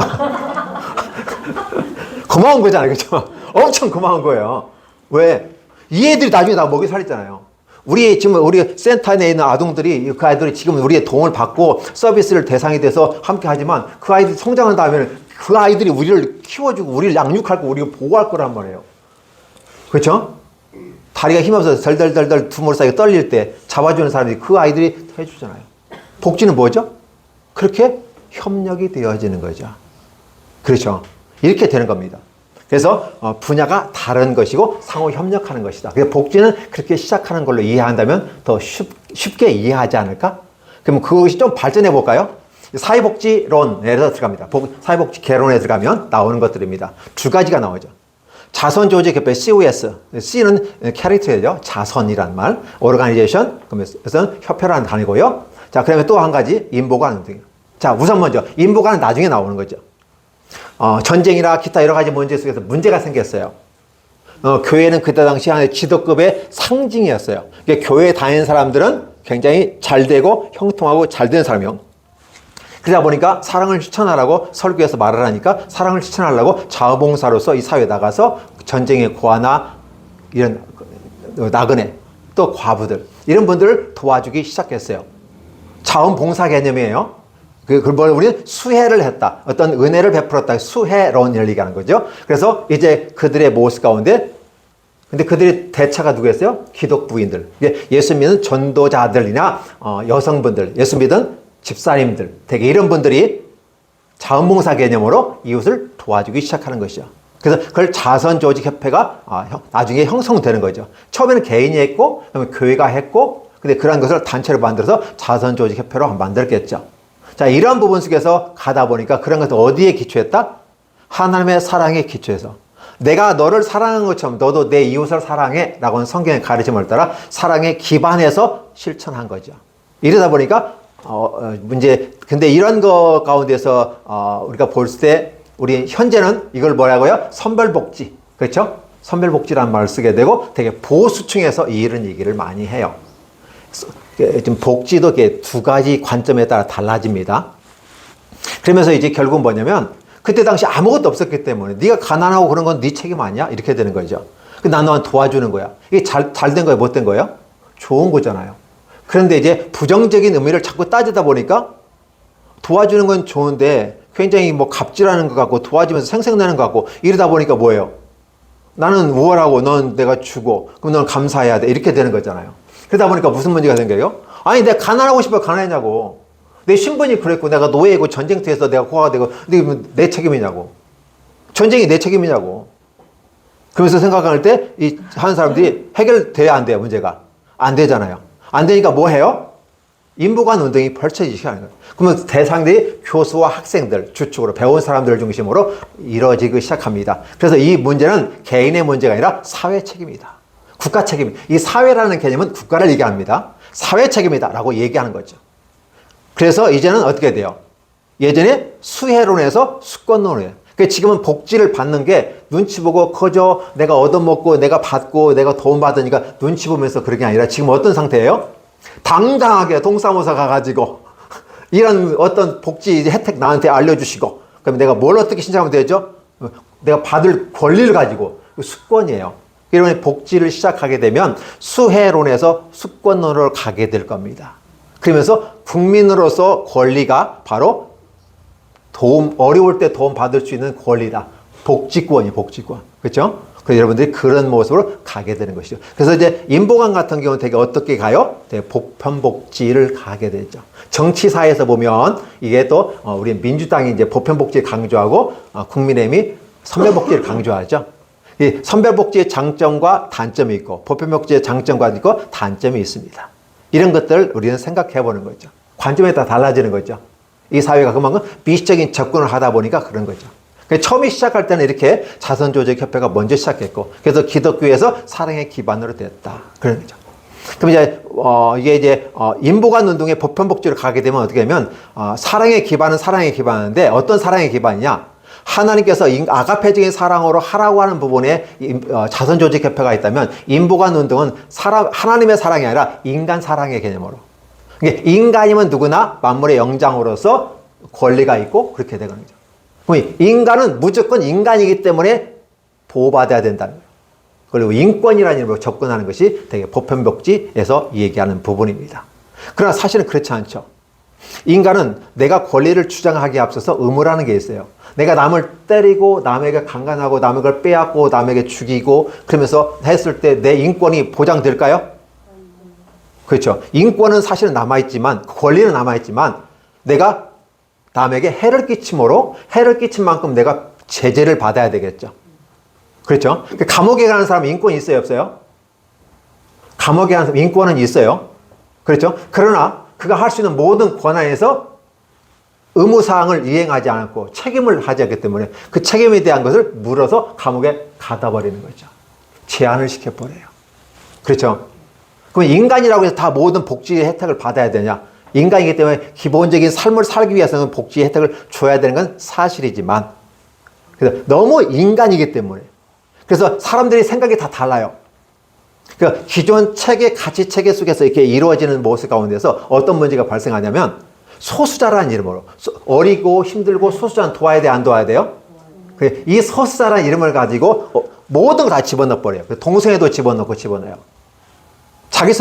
고마운 거잖아요, 그렇죠? 엄청 고마운 거예요. 왜? 이 애들이 나중에 나 먹이 살렸잖아요. 지금 우리 센터 내에 있는 아동들이 그 아이들이 지금 우리의 도움을 받고 서비스를 대상이 돼서 함께 하지만 그 아이들이 성장한 다음에는 그 아이들이 우리를 키워주고 우리를 양육할 거 우리를 보호할 거란 말이에요. 그렇죠? 다리가 힘없어서 덜덜덜덜 두 무릎 사이가 떨릴 때 잡아주는 사람이 그 아이들이 해주잖아요. 복지는 뭐죠? 그렇게 협력이 되어지는 거죠. 그렇죠? 이렇게 되는 겁니다. 그래서 분야가 다른 것이고 상호 협력하는 것이다. 그래서 복지는 그렇게 시작하는 걸로 이해한다면 더 쉽게 이해하지 않을까? 그럼 그것이 좀 발전해 볼까요? 사회복지론에 들어갑니다. 사회복지 개론에 들어가면 나오는 것들입니다. 두 가지가 나오죠. 자선조직협회 COS, C는 캐릭터죠. 자선이란 말, 오르가니제이션, 그래서 협회라는 단위고요. 자, 그러면 또 한 가지 인보관 등. 자, 우선 먼저 인보관은 나중에 나오는 거죠. 전쟁이나 기타 여러 가지 문제 속에서 문제가 생겼어요. 교회는 그때 당시 한 지도급의 상징이었어요. 그러니까 교회에 다니는 사람들은 굉장히 잘 되고 형통하고 잘 되는 사람이요. 그러다 보니까 사랑을 실천하라고 설교에서 말을 하니까 사랑을 실천하려고 자원봉사로서 이 사회에 나가서 전쟁의 고아나 이런 나그네 또 과부들 이런 분들을 도와주기 시작했어요. 자원봉사 개념이에요. 그걸 우리는 수혜를 했다. 어떤 은혜를 베풀었다. 수혜론을 얘기하는 거죠. 그래서 이제 그들의 모습 가운데 근데 그들의 대차가 누구였어요? 기독부인들. 예수 믿는 전도자들이나 여성분들, 예수 믿는 집사님들, 되게 이런 분들이 자원봉사 개념으로 이웃을 도와주기 시작하는 것이죠. 그래서 그걸 자선조직협회가 나중에 형성되는 거죠. 처음에는 개인이 했고, 그다음에 교회가 했고, 근데 그런 것을 단체로 만들어서 자선조직협회로 만들었겠죠. 자, 이런 부분 속에서 가다 보니까 그런 것을 어디에 기초했다? 하나님의 사랑에 기초해서. 내가 너를 사랑한 것처럼 너도 내 이웃을 사랑해 라고 성경의 가르침을 따라 사랑에 기반해서 실천한 거죠. 이러다 보니까 근데 이런 거 가운데서 우리가 볼 때 우리 현재는 이걸 뭐라고요? 선별복지. 그렇죠? 선별복지라는 말을 쓰게 되고 되게 보수층에서 이런 얘기를 많이 해요. 좀 복지도 이렇게 두 가지 관점에 따라 달라집니다. 그러면서 이제 결국은 뭐냐면 그때 당시 아무것도 없었기 때문에 네가 가난하고 그런 건 네 책임 아니야? 이렇게 되는 거죠. 난 너한테 도와주는 거야. 이게 잘 된 거예요? 못 된 거예요? 좋은 거잖아요. 그런데 이제 부정적인 의미를 자꾸 따지다 보니까 도와주는 건 좋은데 굉장히 뭐 갑질하는 것 같고 도와주면서 생색내는 것 같고 이러다 보니까 뭐예요? 나는 우월하고 넌 내가 주고 그럼 넌 감사해야 돼. 이렇게 되는 거잖아요. 그러다 보니까 무슨 문제가 생겨요? 아니 내가 가난하고 싶어 가난했냐고. 내 신분이 그랬고 내가 노예고 전쟁터에서 내가 고아가 되고 근데 내 책임이냐고. 전쟁이 내 책임이냐고. 그러면서 생각할 때 이 하는 사람들이 해결돼야 안 돼요. 문제가. 안 되잖아요. 안 되니까 뭐 해요? 인보관 운동이 펼쳐지기 시작하는 거예요. 그러면 대상들이 교수와 학생들 주축으로 배운 사람들 중심으로 이루어지기 시작합니다. 그래서 이 문제는 개인의 문제가 아니라 사회 책임이다. 국가 책임. 이 사회라는 개념은 국가를 얘기합니다. 사회 책임이다 라고 얘기하는 거죠. 그래서 이제는 어떻게 돼요? 예전에 수혜론에서 수권론이에요. 그러니까 지금은 복지를 받는 게 눈치 보고 커져 내가 얻어먹고 내가 받고 내가 도움받으니까 눈치 보면서 그런 게 아니라 지금 어떤 상태예요? 당당하게 동사무소 가가지고 이런 어떤 복지 혜택 나한테 알려주시고 그러면 내가 뭘 어떻게 신청하면 되죠? 내가 받을 권리를 가지고 수권이에요. 이런 복지를 시작하게 되면 수혜론에서 수권론으로 가게 될 겁니다. 그러면서 국민으로서 권리가 바로 어려울 때 도움 받을 수 있는 권리다. 복지권이 복지권. 그렇죠? 그래서 여러분들이 그런 모습으로 가게 되는 것이죠. 그래서 이제 인보관 같은 경우는 되게 어떻게 가요? 되게 보편복지를 가게 되죠. 정치사에서 보면 이게 또 우리 민주당이 이제 보편복지를 강조하고 국민의힘이 선별복지를 강조하죠. 이 선별복지의 장점과 단점이 있고 보편복지의 장점과 있고 단점이 있습니다. 이런 것들을 우리는 생각해 보는 거죠. 관점에 따라 달라지는 거죠. 이 사회가 그만큼 미시적인 접근을 하다 보니까 그런 거죠. 처음에 시작할 때는 이렇게 자선조직협회가 먼저 시작했고 그래서 기독교에서 사랑의 기반으로 됐다. 그런 거죠. 그럼 이제 이게 이제 인보관 운동의 보편복지를 가게 되면 어떻게 되면 사랑의 기반은 사랑의 기반인데 어떤 사랑의 기반이냐? 하나님께서 아가페적인 사랑으로 하라고 하는 부분에 자선 조직 협회가 있다면 인보관 운동은 하나님의 사랑이 아니라 인간 사랑의 개념으로. 인간이면 누구나 만물의 영장으로서 권리가 있고 그렇게 되는 거죠. 인간은 무조건 인간이기 때문에 보호받아야 된다는 거예요. 그리고 인권이라는 이름으로 접근하는 것이 되게 보편복지에서 얘기하는 부분입니다. 그러나 사실은 그렇지 않죠. 인간은 내가 권리를 주장하기에 앞서서 의무라는 게 있어요. 내가 남을 때리고 남에게 강간하고 남의 걸 빼앗고 남에게 죽이고 그러면서 했을 때 내 인권이 보장될까요? 그렇죠. 인권은 사실은 남아있지만 권리는 남아있지만 내가 남에게 해를 끼침으로 해를 끼친 만큼 내가 제재를 받아야 되겠죠. 그렇죠. 감옥에 가는 사람은 인권이 있어요, 없어요? 감옥에 가는 사람 인권은 있어요. 그렇죠. 그러나 그가 할 수 있는 모든 권한에서 의무사항을 이행하지 않았고 책임을 하지 않기 때문에 그 책임에 대한 것을 물어서 감옥에 가다 버리는 거죠. 제한을 시켜버려요. 그렇죠. 그럼 인간이라고 해서 다 모든 복지의 혜택을 받아야 되냐? 인간이기 때문에 기본적인 삶을 살기 위해서는 복지의 혜택을 줘야 되는 건 사실이지만 그래서 너무 인간이기 때문에 그래서 사람들이 생각이 다 달라요. 그러니까 기존 체계, 가치 체계 속에서 이렇게 이루어지는 모습 가운데서 어떤 문제가 발생하냐면 소수자라는 이름으로 어리고 힘들고 소수자는 도와야 돼, 안 도와야 돼요? 이 소수자라는 이름을 가지고 모든 걸 다 집어넣어 버려요. 동성애도 집어넣고 집어넣어요. 자기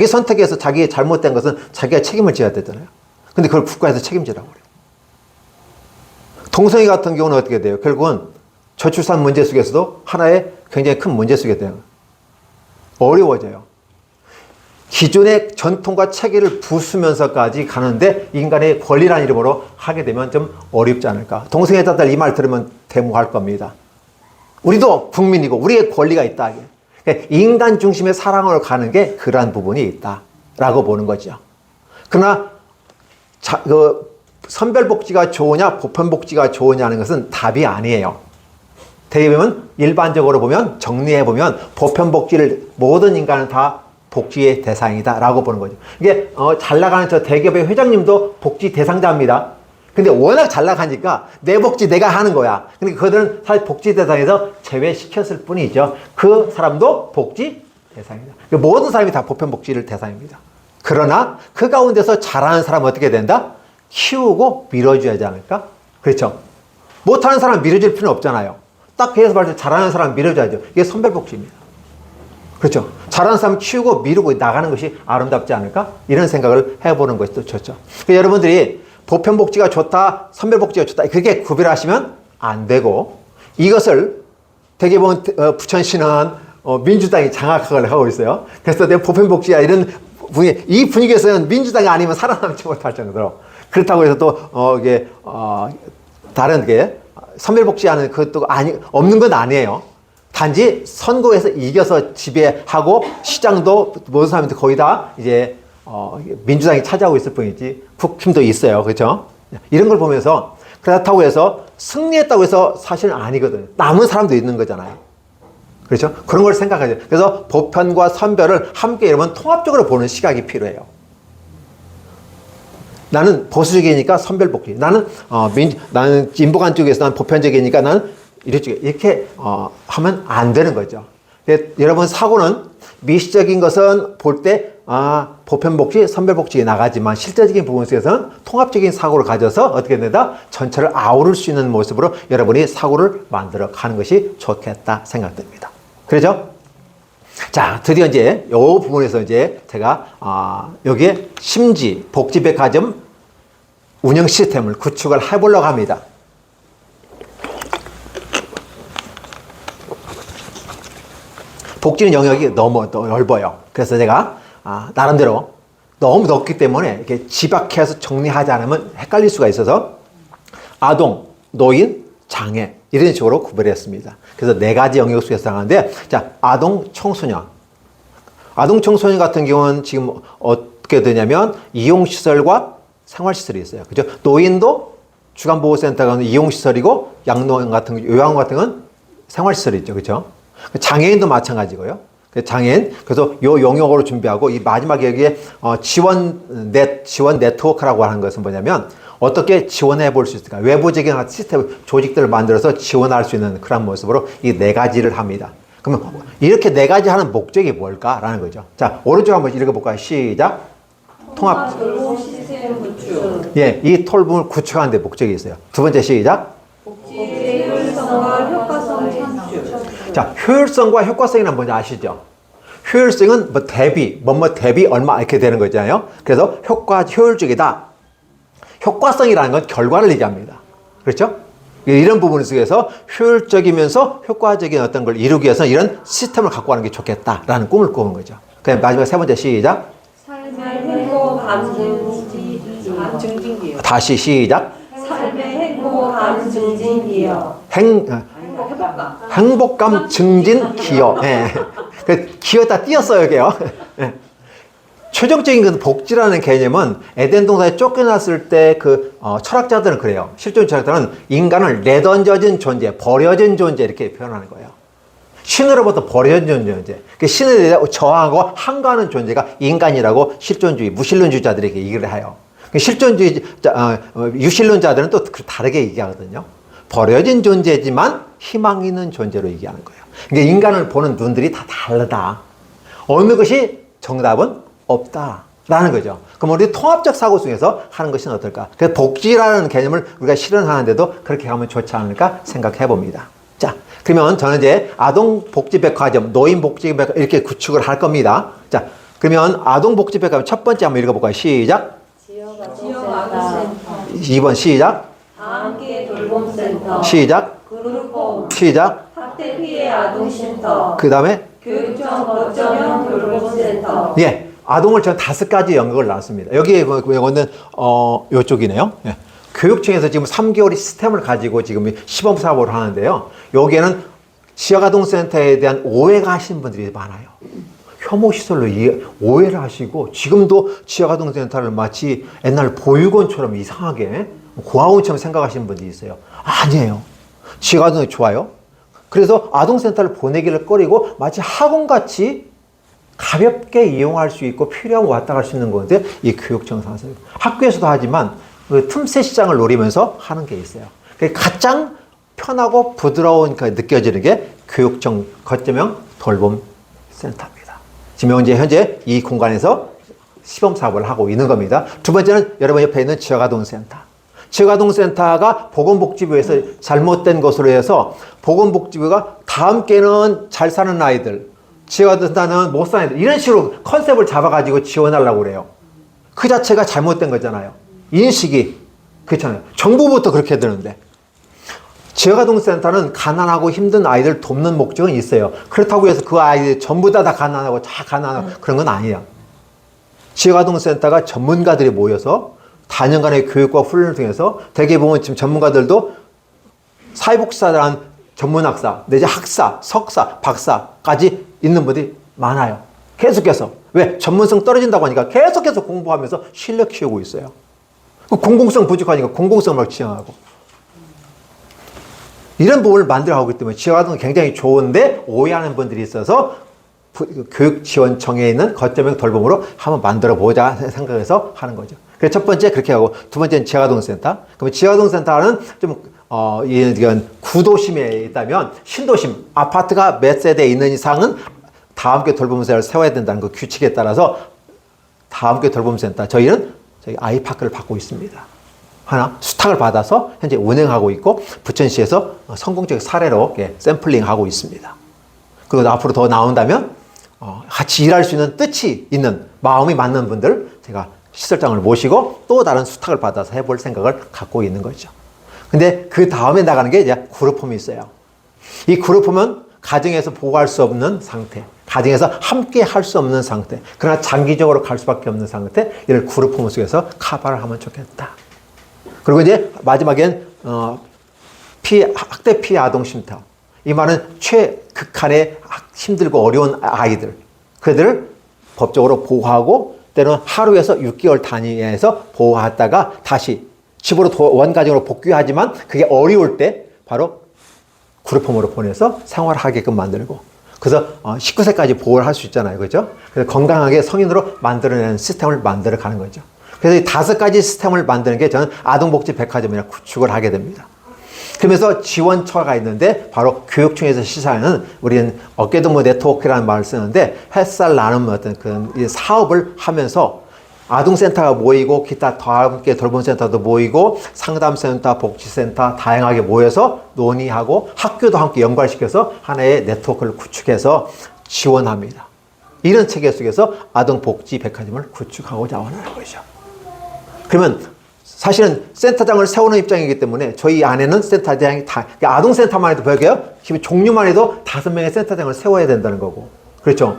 선택에서 자기의 잘못된 것은 자기가 책임을 져야 되잖아요. 근데 그걸 국가에서 책임지라고 그래요. 동성애 같은 경우는 어떻게 돼요? 결국은 저출산 문제 속에서도 하나의 굉장히 큰 문제 속에 돼요. 어려워져요. 기존의 전통과 체계를 부수면서까지 가는데 인간의 권리라는 이름으로 하게 되면 좀 어렵지 않을까. 동성애자들 이 말 들으면 데모할 겁니다. 우리도 국민이고 우리의 권리가 있다. 그러니까 인간 중심의 사랑으로 가는 게 그러한 부분이 있다라고 보는 거죠. 그러나 선별복지가 좋으냐 보편복지가 좋으냐는 것은 답이 아니에요. 되게 보면 일반적으로 보면 정리해보면 보편복지를 모든 인간은 다 복지의 대상이다 라고 보는 거죠. 이게 잘 나가는 저 대기업의 회장님도 복지 대상자입니다. 근데 워낙 잘 나가니까 내 복지 내가 하는 거야. 그러니까 그들은 사실 복지 대상에서 제외시켰을 뿐이죠. 그 사람도 복지 대상이다. 모든 사람이 다 보편복지를 대상입니다. 그러나 그 가운데서 잘하는 사람은 어떻게 된다? 키우고 밀어줘야 하지 않을까? 그렇죠. 못하는 사람 밀어줄 필요는 없잖아요. 딱 그래서 말해서 잘하는 사람 밀어줘야죠. 이게 선별복지입니다. 그렇죠. 잘하는 사람 키우고 미루고 나가는 것이 아름답지 않을까? 이런 생각을 해보는 것이 또 좋죠. 그러니까 여러분들이 보편복지가 좋다, 선별복지가 좋다, 그렇게 구별하시면 안 되고, 이것을 되게 보면 부천시는 민주당이 장악을 하고 있어요. 그래서 내 보편복지야 이런 분위기, 이 분위기에서는 민주당이 아니면 살아남지 못할 정도로. 그렇다고 해서 또 이게 다른 게 선별복지하는 그것도 없는 건 아니에요. 단지 선거에서 이겨서 지배하고 시장도 모든 사람들 거의 다 이제 민주당이 차지하고 있을 뿐이지 국힘도 있어요. 그렇죠? 이런 걸 보면서 그렇다고 해서 승리했다고 해서 사실은 아니거든요. 남은 사람도 있는 거잖아요. 그렇죠? 그런 걸 생각해야 돼요. 그래서 보편과 선별을 함께 여러분 통합적으로 보는 시각이 필요해요. 나는 보수적이니까 선별복지. 나는 진보관 쪽에서 난 보편적이니까 나는 이렇게 하면 안 되는 거죠. 여러분 사고는 미시적인 것은 볼 때 보편복지, 선별복지에 나가지만 실제적인 부분 속에서는 통합적인 사고를 가져서 어떻게 된다? 전체를 아우를 수 있는 모습으로 여러분이 사고를 만들어 가는 것이 좋겠다 생각됩니다. 그렇죠? 자, 드디어 이제 이 부분에서 이제 제가 여기에 심지 복지백화점 운영 시스템을 구축을 해보려고 합니다. 복지는 영역이 너무 넓어요. 그래서 제가 나름대로 너무 넓기 때문에 이렇게 집약해서 정리하지 않으면 헷갈릴 수가 있어서 아동, 노인, 장애 이런 식으로 구별했습니다. 그래서 4가지 영역 속에서 나가는데, 자, 아동, 청소년. 아동, 청소년 같은 경우는 지금 어떻게 되냐면 이용시설과 생활시설이 있어요. 그죠? 노인도 주간보호센터가 이용시설이고 양로원 같은 거, 요양원 같은 건 생활시설이 있죠. 그죠? 장애인도 마찬가지고요. 장애인, 그래서 요 영역으로 준비하고 이 마지막 여기에 지원 네트워크라고 하는 것은 뭐냐면 어떻게 지원해 볼 수 있을까? 외부적인 시스템, 조직들을 만들어서 지원할 수 있는 그런 모습으로 이 네 가지를 합니다. 그러면 이렇게 네 가지 하는 목적이 뭘까라는 거죠. 자, 오른쪽 한번 읽어볼까요? 시작. 통합. 돌봄 시스템 구축. 예, 이 톨봄을 구축하는 데 목적이 있어요. 두 번째 시작. 복지의 효율성과 효과성 창출. 자, 효율성과 효과성이란 뭔지 아시죠? 효율성은 뭐 대비, 뭐뭐 대비 얼마 이렇게 되는 거잖아요. 그래서 효율적이다. 효과성이라는 건 결과를 얘기합니다. 그렇죠? 이런 부분 속에서 효율적이면서 효과적인 어떤 걸 이루기 위해서 이런 시스템을 갖고 가는 게 좋겠다라는 꿈을 꾸는 거죠. 그다음 마지막 세 번째 시작. 삶의 행복감 증진기여. 다시 시작. 삶의 행복감 증진기여. 행복감 증진 기여. 예. 그 기여다 띄었어요, 여기요. 예. 최종적인 그 복지라는 개념은 에덴 동산에 쫓겨났을 때 철학자들은 그래요. 실존 철학자들은 인간을 내던져진 존재, 버려진 존재 이렇게 표현하는 거예요. 신으로부터 버려진 존재. 신에 대해 저항하고 항거하는 존재가 인간이라고 실존주의, 무신론주의자들에게 얘기를 해요. 실존주의, 유신론자들은 또 다르게 얘기하거든요. 버려진 존재지만 희망 있는 존재로 얘기하는 거예요. 그러니까 인간을 보는 눈들이 다 다르다. 어느 것이 정답은 없다라는 거죠. 그럼 우리 통합적 사고 중에서 하는 것은 어떨까? 그래서 복지라는 개념을 우리가 실현하는데도 그렇게 하면 좋지 않을까 생각해 봅니다. 자, 그러면 저는 이제 아동복지백화점, 노인복지백화점 이렇게 구축을 할 겁니다. 자, 그러면 아동복지백화점 첫 번째 한번 읽어볼까요? 시작. 지역 아동센터. 2번 시작. 함께 돌봄센터. 시작. 그룹홈. 시작. 학대 피해 아동센터. 그 다음에 교육청 거점형 돌봄센터. 예. 아동을 전 5가지 연극을 나눴습니다. 여기에 이거는 요쪽이네요. 예. 교육청에서 지금 3개월의 시스템을 가지고 지금 시범 사업을 하는데요. 여기에는 지역아동센터에 대한 오해가 하시는 분들이 많아요. 혐오 시설로 오해를 하시고 지금도 지역아동센터를 마치 옛날 보육원처럼 이상하게 고아원처럼 생각하시는 분들이 있어요. 아니에요. 지역아동이 좋아요. 그래서 아동센터를 보내기를 꺼리고 마치 학원같이 가볍게 이용할 수 있고 필요하면 왔다 갈 수 있는 건데 이 교육청 상에서 학교에서도 하지만 그 틈새 시장을 노리면서 하는 게 있어요. 가장 편하고 부드러운 느껴지는 게 교육청 거점형 돌봄센터입니다. 지금 현재 이 공간에서 시범 사업을 하고 있는 겁니다. 두 번째는 여러분 옆에 있는 지역아동센터. 지역아동센터가 보건복지부에서 잘못된 것으로 해서 보건복지부가 다 함께는 잘 사는 아이들, 지역아동센터는 못 사는 아이들 이런 식으로 컨셉을 잡아가지고 지원하려고 그래요. 그 자체가 잘못된 거잖아요. 인식이 그렇잖아요. 정부부터 그렇게 되는데 지역아동센터는 가난하고 힘든 아이들 돕는 목적은 있어요. 그렇다고 해서 그 아이들 전부 다 가난하고 다 가난하고 그런 건 아니에요. 지역아동센터가 전문가들이 모여서 4년간의 교육과 훈련을 통해서 대개 보면 지금 전문가들도 사회복지사라는 전문학사, 내지 학사, 석사, 박사까지 있는 분들이 많아요. 계속해서. 왜? 전문성 떨어진다고 하니까 계속해서 공부하면서 실력 키우고 있어요. 공공성 부족하니까 공공성을 지향하고. 이런 부분을 만들어가고 있기 때문에 지역아동은 굉장히 좋은데 오해하는 분들이 있어서 교육지원청에 있는 거점형 돌봄으로 한번 만들어보자 생각해서 하는 거죠. 그래서 첫 번째 그렇게 하고 두 번째는 지역아동센터. 그러면 지역아동센터는 좀 이건 구도심에 있다면 신도심, 아파트가 몇 세대에 있는 이상은 다함께 돌봄센터를 세워야 된다는 그 규칙에 따라서 다함께 돌봄센터 저희는 저희 아이파크를 받고 있습니다. 하나 수탁을 받아서 현재 운행하고 있고 부천시에서 성공적 사례로 샘플링하고 있습니다. 그리고 앞으로 더 나온다면 같이 일할 수 있는 뜻이 있는 마음이 맞는 분들 제가 시설장을 모시고 또 다른 수탁을 받아서 해볼 생각을 갖고 있는 거죠. 근데 그 다음에 나가는 게 이제 그룹홈이 있어요. 이 그룹홈은 가정에서 보호할 수 없는 상태, 가정에서 함께 할 수 없는 상태, 그러나 장기적으로 갈 수밖에 없는 상태, 이를 그룹홈 속에서 커버를 하면 좋겠다. 그리고 이제 마지막엔 학대 피해 아동 쉼터. 이 말은 최극한의 힘들고 어려운 아이들, 그들을 법적으로 보호하고 때로는 하루에서 6개월 단위에서 보호하다가 다시 집으로 원가정으로 복귀하지만 그게 어려울 때 바로 그룹홈으로 보내서 생활하게끔 만들고 그래서 19세까지 보호를 할 수 있잖아요. 그죠? 그래서 건강하게 성인으로 만들어내는 시스템을 만들어 가는 거죠. 그래서 이 5가지 시스템을 만드는 게 저는 아동복지 백화점이라 구축을 하게 됩니다. 그러면서 지원처가 있는데 바로 교육청에서 시사하는 우리는 어깨동무 네트워크라는 말을 쓰는데 햇살 나눔 어떤 그 사업을 하면서 아동센터가 모이고 기타 더 함께 돌봄 센터도 모이고 상담센터, 복지센터 다양하게 모여서 논의하고 학교도 함께 연관시켜서 하나의 네트워크를 구축해서 지원합니다. 이런 체계 속에서 아동복지 백화점을 구축하고자 하는 거죠. 그러면 사실은 센터장을 세우는 입장이기 때문에 저희 안에는 센터장이 다 아동센터만 해도 별개요. 종류만 해도 5명의 센터장을 세워야 된다는 거고. 그렇죠.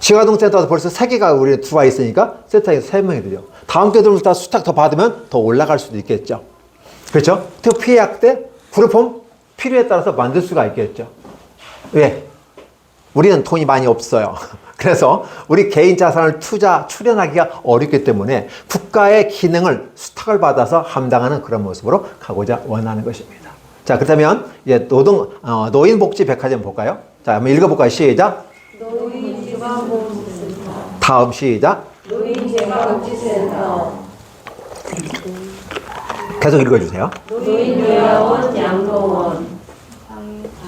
지가동센터도 벌써 3개가 우리 들어와 있으니까 센터에서 3명이 되죠. 다음 교들부터 수탁 더 받으면 더 올라갈 수도 있겠죠. 그렇죠? 특히 피해 약대, 프로폼 필요에 따라서 만들 수가 있겠죠. 왜? 우리는 돈이 많이 없어요. 그래서 우리 개인 자산을 출연하기가 어렵기 때문에 국가의 기능을 수탁을 받아서 함당하는 그런 모습으로 가고자 원하는 것입니다. 자, 그렇다면 이제 노인복지 백화점 볼까요? 자, 한번 읽어볼까요? 시작. 노인지방복지센터. 다음 시작. 노인재가복지센터. 계속 읽어주세요. 노인요양원 양로원.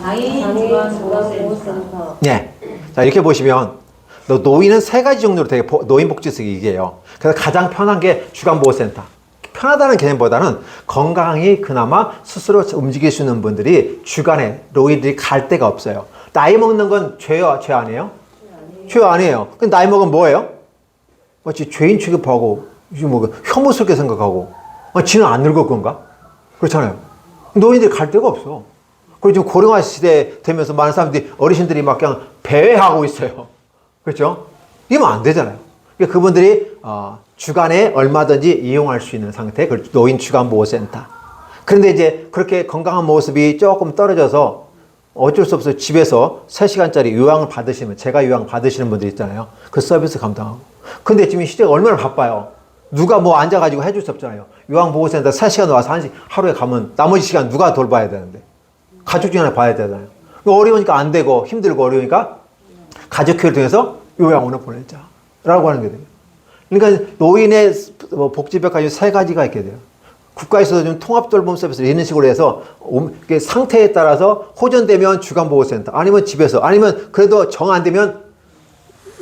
장애인지방보호센터. 네. 자, 이렇게 보시면 노인은 3가지 정도로 되게 노인복지석이 이게요. 그래서 가장 편한 게 주간보호센터. 편하다는 개념보다는 건강히 그나마 스스로 움직일 수 있는 분들이 주간에 노인들이 갈 데가 없어요. 나이 먹는 건 죄요? 죄 아니에요? 죄 아니에요. 근데 나이 먹으면 뭐예요? 마치 죄인 취급하고 뭐 혐오스럽게 생각하고 지는 안 늙을 건가? 그렇잖아요. 노인들이 갈 데가 없어. 그리고 지금 고령화 시대 되면서 많은 사람들이 어르신들이 막 그냥 배회하고 있어요. 그렇죠? 이러면 안 되잖아요. 그러니까 그분들이 주간에 얼마든지 이용할 수 있는 상태, 노인 주간보호센터. 그런데 이제 그렇게 건강한 모습이 조금 떨어져서 어쩔 수 없어요. 집에서 3시간짜리 요양을 받으시면, 제가 요양 받으시는 분들 있잖아요. 그 서비스 감당하고. 근데 지금 시대가 얼마나 바빠요. 누가 뭐 앉아가지고 해줄 수 없잖아요. 요양보호센터 3시간 와서 하루에 가면 나머지 시간 누가 돌봐야 되는데. 가족 중에 하나 봐야 되잖아요. 어려우니까 안 되고 힘들고 어려우니까 가족회의를 통해서 요양원을 보내자. 라고 하는 게 돼요. 그러니까 노인의 복지백화점이 3가지가 있게 돼요. 국가에서도 좀 통합돌봄 서비스를 이런 식으로 해서 상태에 따라서 호전되면 주간보호센터 아니면 집에서 아니면 그래도 정 안 되면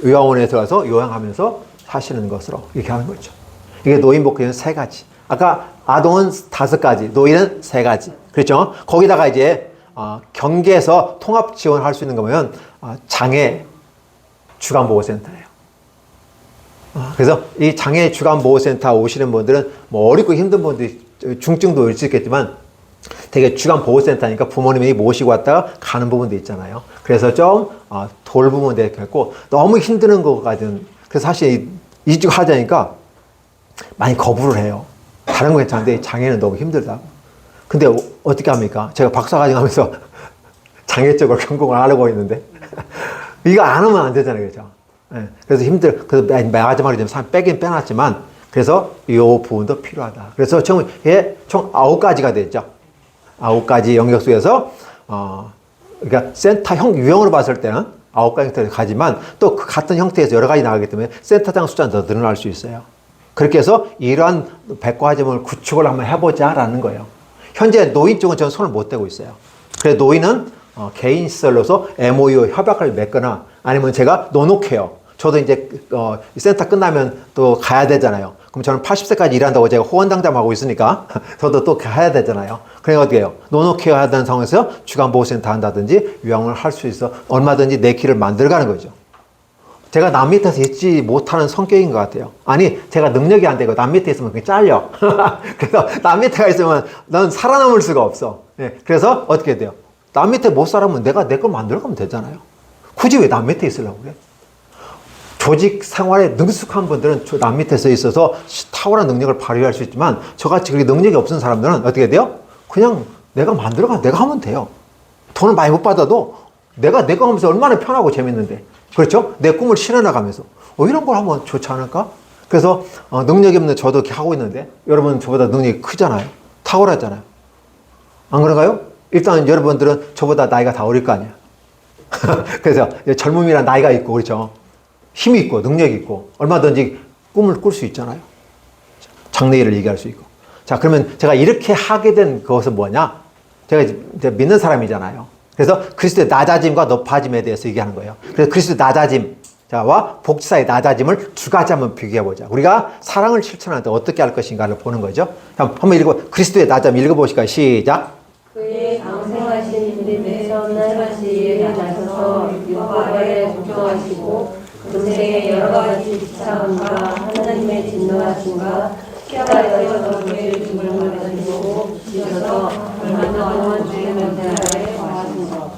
요양원에 들어가서 요양하면서 사시는 것으로 이렇게 하는 거죠. 이게 노인복지는 3가지. 아까 아동은 5가지, 노인은 3가지. 그렇죠? 거기다가 이제 경계에서 통합 지원할 수 있는 거면 장애 주간보호센터예요. 그래서 이 장애 주간보호센터 오시는 분들은 뭐 어렵고 힘든 분들이 중증도 올 수 있겠지만 되게 주간보호센터니까 부모님이 모시고 왔다가 가는 부분도 있잖아요. 그래서 좀 돌보면 되겠고 너무 힘드는 것까지는 그래서 사실 이직하자니까 많이 거부를 해요. 다른 거 괜찮은데 장애는 너무 힘들다고. 근데 어떻게 합니까? 제가 박사과정 하면서 장애 쪽을 전공을 하려고 했는데 이거 안 하면 안 되잖아요. 그죠? 네. 그래서 그래서 마지막에 좀 빼긴 빼놨지만 그래서 이 부분도 필요하다. 그래서 총 9가지가 됐죠. 9가지 영역 속에서 그러니까 센터형 유형으로 봤을 때는 9가지 형태를 가지만 또 그 같은 형태에서 여러 가지 나가기 때문에 센터장 숫자는 더 늘어날 수 있어요. 그렇게 해서 이러한 백화점을 구축을 한번 해보자라는 거예요. 현재 노인 쪽은 저는 손을 못 대고 있어요. 그래서 노인은 개인 시설로서 MOU 협약을 맺거나 아니면 제가 노노케어. 저도 이제 센터 끝나면 또 가야 되잖아요. 그럼 저는 80세까지 일한다고 제가 호언당담하고 있으니까 저도 또 가야 되잖아요. 그러니까 어떻게 해요? 노노케어 하던 상황에서 주간보호센터 한다든지 요양을 할 수 있어 얼마든지 내 길을 만들어가는 거죠. 제가 남 밑에서 있지 못하는 성격인 것 같아요. 아니, 제가 능력이 안 되고 남 밑에 있으면 그냥 잘려. 그래서 남 밑에가 있으면 넌 살아남을 수가 없어. 네, 그래서 어떻게 돼요? 남 밑에 못 살아면 내가 내 걸 만들어가면 되잖아요. 굳이 왜 남 밑에 있으려고 그래? 조직 생활에 능숙한 분들은 남 밑에서 있어서 탁월한 능력을 발휘할 수 있지만 저같이 그렇게 능력이 없는 사람들은 어떻게 돼요? 그냥 내가 만들어가 내가 하면 돼요. 돈을 많이 못 받아도 내가 하면서 얼마나 편하고 재밌는데. 그렇죠? 내 꿈을 실현해가면서 이런 걸 하면 좋지 않을까? 그래서 능력이 없는 저도 이렇게 하고 있는데 여러분 저보다 능력이 크잖아요. 탁월하잖아요. 안 그런가요? 일단 여러분들은 저보다 나이가 다 어릴 거 아니에요. 그래서 젊음이란 나이가 있고 그렇죠? 힘이 있고 능력이 있고 얼마든지 꿈을 꿀 수 있잖아요. 장래일을 얘기할 수 있고. 자, 그러면 제가 이렇게 하게 된 그것은 뭐냐? 제가 이제 믿는 사람이잖아요. 그래서 그리스도의 낮아짐과 높아짐에 대해서 얘기하는 거예요. 그래서 그리스도의 낮아짐, 자와 복지사의 낮아짐을 두 가지 한번 비교해보자. 우리가 사랑을 실천할 때 어떻게 할 것인가를 보는 거죠. 한번 읽어, 그리스도의 낮아짐 읽어보실까요? 시작. 그의 장생하신 내 선한 시에 나서서 율법에 복종하시고 금생의 여러 가지 비참함과 하나님의 진노하심과 십자가에서 죄의 죽음을 가지고 지셔서 얼마나 동안 주의 명령하에 거하신 것.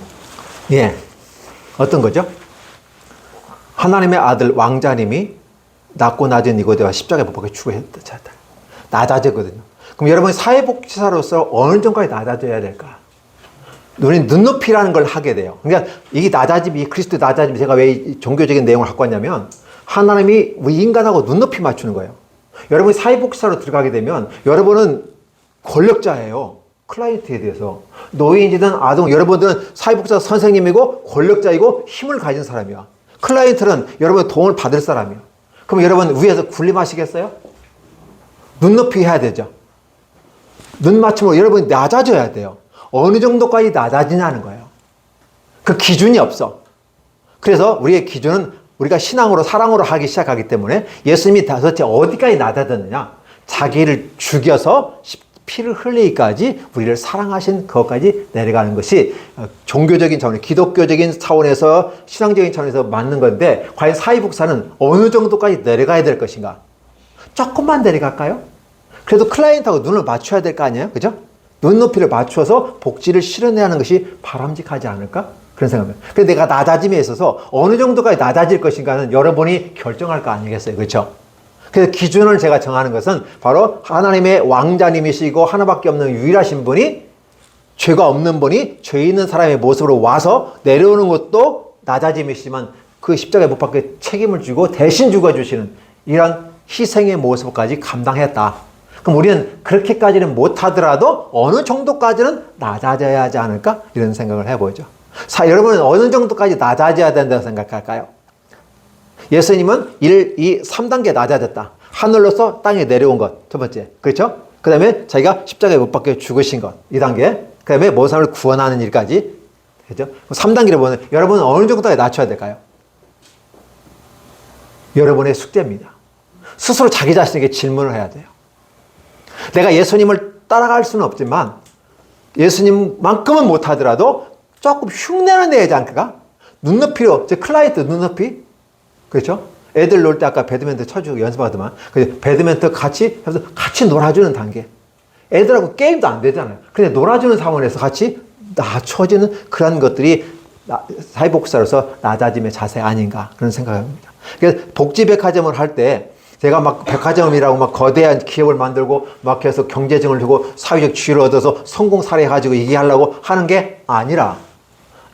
예, 어떤 거죠? 하나님의 아들 왕자님이 낮고 낮은 니고데와 십자가에 못 박혀 죽으셨다. 낮아졌거든요. 그럼 여러분이 사회복지사로서 어느 정도까지 낮아져야 될까? 우리는 눈높이라는 걸 하게 돼요. 그러니까 이 낮아짐, 이 그리스도 낮아짐, 제가 왜 이 종교적인 내용을 갖고 왔냐면 하나님이 우리 인간하고 눈높이 맞추는 거예요. 여러분이 사회복지사로 들어가게 되면 여러분은 권력자예요. 클라이언트에 대해서. 노인이든 아동, 여러분들은 사회복지사 선생님이고 권력자이고 힘을 가진 사람이야. 클라이언트는 여러분의 도움을 받을 사람이야. 그럼 여러분 위에서 군림하시겠어요? 눈높이 해야 되죠. 눈 맞춤으로 여러분이 낮아져야 돼요. 어느 정도까지 낮아지냐는 거예요. 그 기준이 없어. 그래서 우리의 기준은 우리가 신앙으로 사랑으로 하기 시작하기 때문에 예수님이 도대체 어디까지 낮아졌느냐? 자기를 죽여서 피를 흘리기까지 우리를 사랑하신 그것까지 내려가는 것이 종교적인 차원, 기독교적인 차원에서 신앙적인 차원에서 맞는 건데 과연 사회복사는 어느 정도까지 내려가야 될 것인가? 조금만 내려갈까요? 그래도 클라이언트하고 눈을 맞춰야 될 거 아니에요? 그죠? 눈높이를 맞춰서 복지를 실현해야 하는 것이 바람직하지 않을까? 그런 생각입니다. 그래서 내가 낮아짐에 있어서 어느 정도까지 낮아질 것인가는 여러분이 결정할 거 아니겠어요? 그렇죠? 그래서 기준을 제가 정하는 것은 바로 하나님의 왕자님이시고 하나밖에 없는 유일하신 분이 죄가 없는 분이 죄 있는 사람의 모습으로 와서 내려오는 것도 낮아짐이시지만 그 십자가에 못 박혀 책임을 지고 대신 죽어주시는 이런 희생의 모습까지 감당했다. 그럼 우리는 그렇게까지는 못하더라도 어느 정도까지는 낮아져야 하지 않을까? 이런 생각을 해보죠. 여러분은 어느 정도까지 낮아져야 된다고 생각할까요? 예수님은 1, 2, 3단계 낮아졌다. 하늘로서 땅에 내려온 것. 첫 번째. 그렇죠? 그 다음에 자기가 십자가에 못 박혀 죽으신 것. 2단계. 그 다음에 모든 사람을 구원하는 일까지. 그렇죠? 3단계를 보면 여러분은 어느 정도까지 낮춰야 될까요? 여러분의 숙제입니다. 스스로 자기 자신에게 질문을 해야 돼요. 내가 예수님을 따라갈 수는 없지만 예수님만큼은 못하더라도 조금 흉내는 내야지 않을까? 눈높이로, 클라이언트 눈높이? 그렇죠? 애들 놀 때 아까 배드민턴 쳐주고 연습하더만. 배드민턴 같이 해서 같이 놀아주는 단계. 애들하고 게임도 안 되잖아요. 근데 놀아주는 상황에서 같이 낮춰지는 그런 것들이 사회복지사로서 낮아짐의 자세 아닌가 그런 생각을 합니다. 그래서 복지백화점을 할 때 제가 막 백화점이라고 막 거대한 기업을 만들고 막 해서 경제증을 주고 사회적 지위를 얻어서 성공 사례 가지고 얘기하려고 하는 게 아니라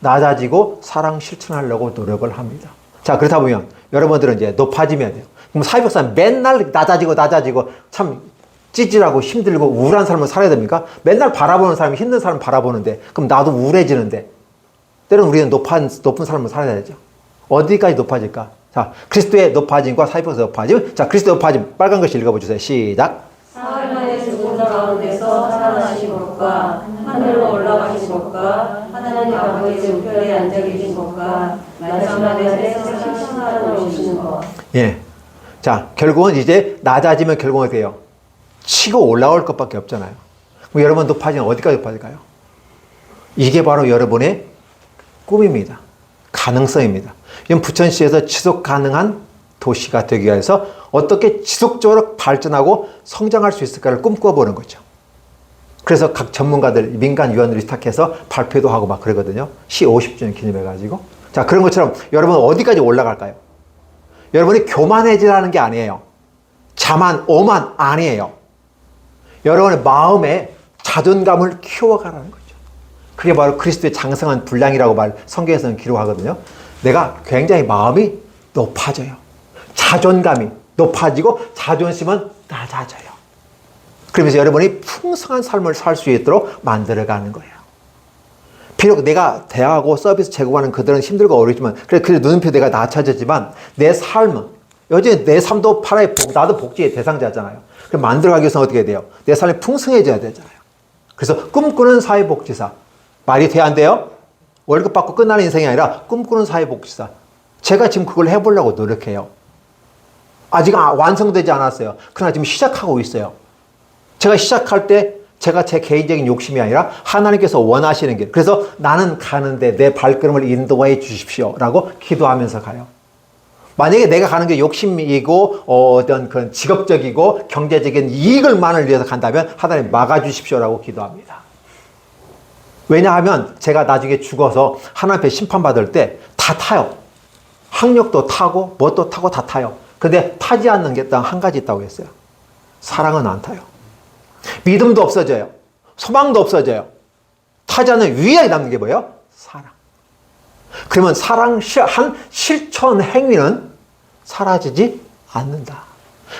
낮아지고 사랑 실천하려고 노력을 합니다. 자, 그렇다 보면 여러분들은 이제 높아지면 돼요. 그럼 사회복지사는 맨날 낮아지고 참 찌질하고 힘들고 우울한 삶을 살아야 됩니까? 맨날 바라보는 사람이 힘든 사람 바라보는데 그럼 나도 우울해지는데 때로는 우리는 높은 삶을 살아야 되죠. 어디까지 높아질까? 자, 그리스도의 높아짐과 사회복지사의 높아짐. 자, 그리스도의 높아짐 빨간 글씨 읽어보세요. 시작. 사흘 만에 죽은 자 가운데서 살아나신 것과 하늘로 올라가신 것과 하나님 아버지의 우편에 앉아 계신 것과 마지막에 세상 심판하러 오시는 것. 예. 자, 결국은 이제 낮아지면 결국은 어떻게 해요? 치고 올라올 것밖에 없잖아요. 그럼 여러분 높아지면 어디까지 높아질까요? 이게 바로 여러분의 꿈입니다. 가능성입니다. 이건 부천시에서 지속 가능한 도시가 되기 위해서 어떻게 지속적으로 발전하고 성장할 수 있을까를 꿈꿔보는 거죠. 그래서 각 전문가들, 민간위원들이 시작해서 발표도 하고 막 그러거든요. 시 50주년 기념해가지고. 자, 그런 것처럼 여러분 어디까지 올라갈까요? 여러분이 교만해지라는 게 아니에요. 자만, 오만 아니에요. 여러분의 마음에 자존감을 키워가라는 거죠. 그게 바로 그리스도의 장성한 분량이라고 성경에서는 기록하거든요. 내가 굉장히 마음이 높아져요. 자존감이 높아지고 자존심은 낮아져요. 그러면서 여러분이 풍성한 삶을 살 수 있도록 만들어가는 거예요. 비록 내가 대하고 서비스 제공하는 그들은 힘들고 어렵지만 그래 눈높이 내가 낮아졌지만 내 삶은 여전히 내 삶도 하나의 나도 복지의 대상자잖아요. 그럼 만들어가기 위해서는 어떻게 돼요? 내 삶이 풍성해져야 되잖아요. 그래서 꿈꾸는 사회복지사. 말이 돼야 안 돼요? 월급 받고 끝나는 인생이 아니라 꿈꾸는 사회복지사. 제가 지금 그걸 해보려고 노력해요. 아직 완성되지 않았어요. 그러나 지금 시작하고 있어요. 제가 시작할 때 제가 제 개인적인 욕심이 아니라 하나님께서 원하시는 길. 그래서 나는 가는데 내 발걸음을 인도해 주십시오. 라고 기도하면서 가요. 만약에 내가 가는 게 욕심이고 어떤 그런 직업적이고 경제적인 이익을만을 위해서 간다면 하나님 막아주십시오라고 기도합니다. 왜냐하면 제가 나중에 죽어서 하나님 앞에 심판받을 때 다 타요. 학력도 타고 뭣도 타고 다 타요. 근데 타지 않는 게 딱 한 가지 있다고 했어요. 사랑은 안 타요. 믿음도 없어져요. 소망도 없어져요. 타지 않는 유일하게 남는 게 뭐예요? 사랑. 그러면 한 실천 행위는 사라지지 않는다.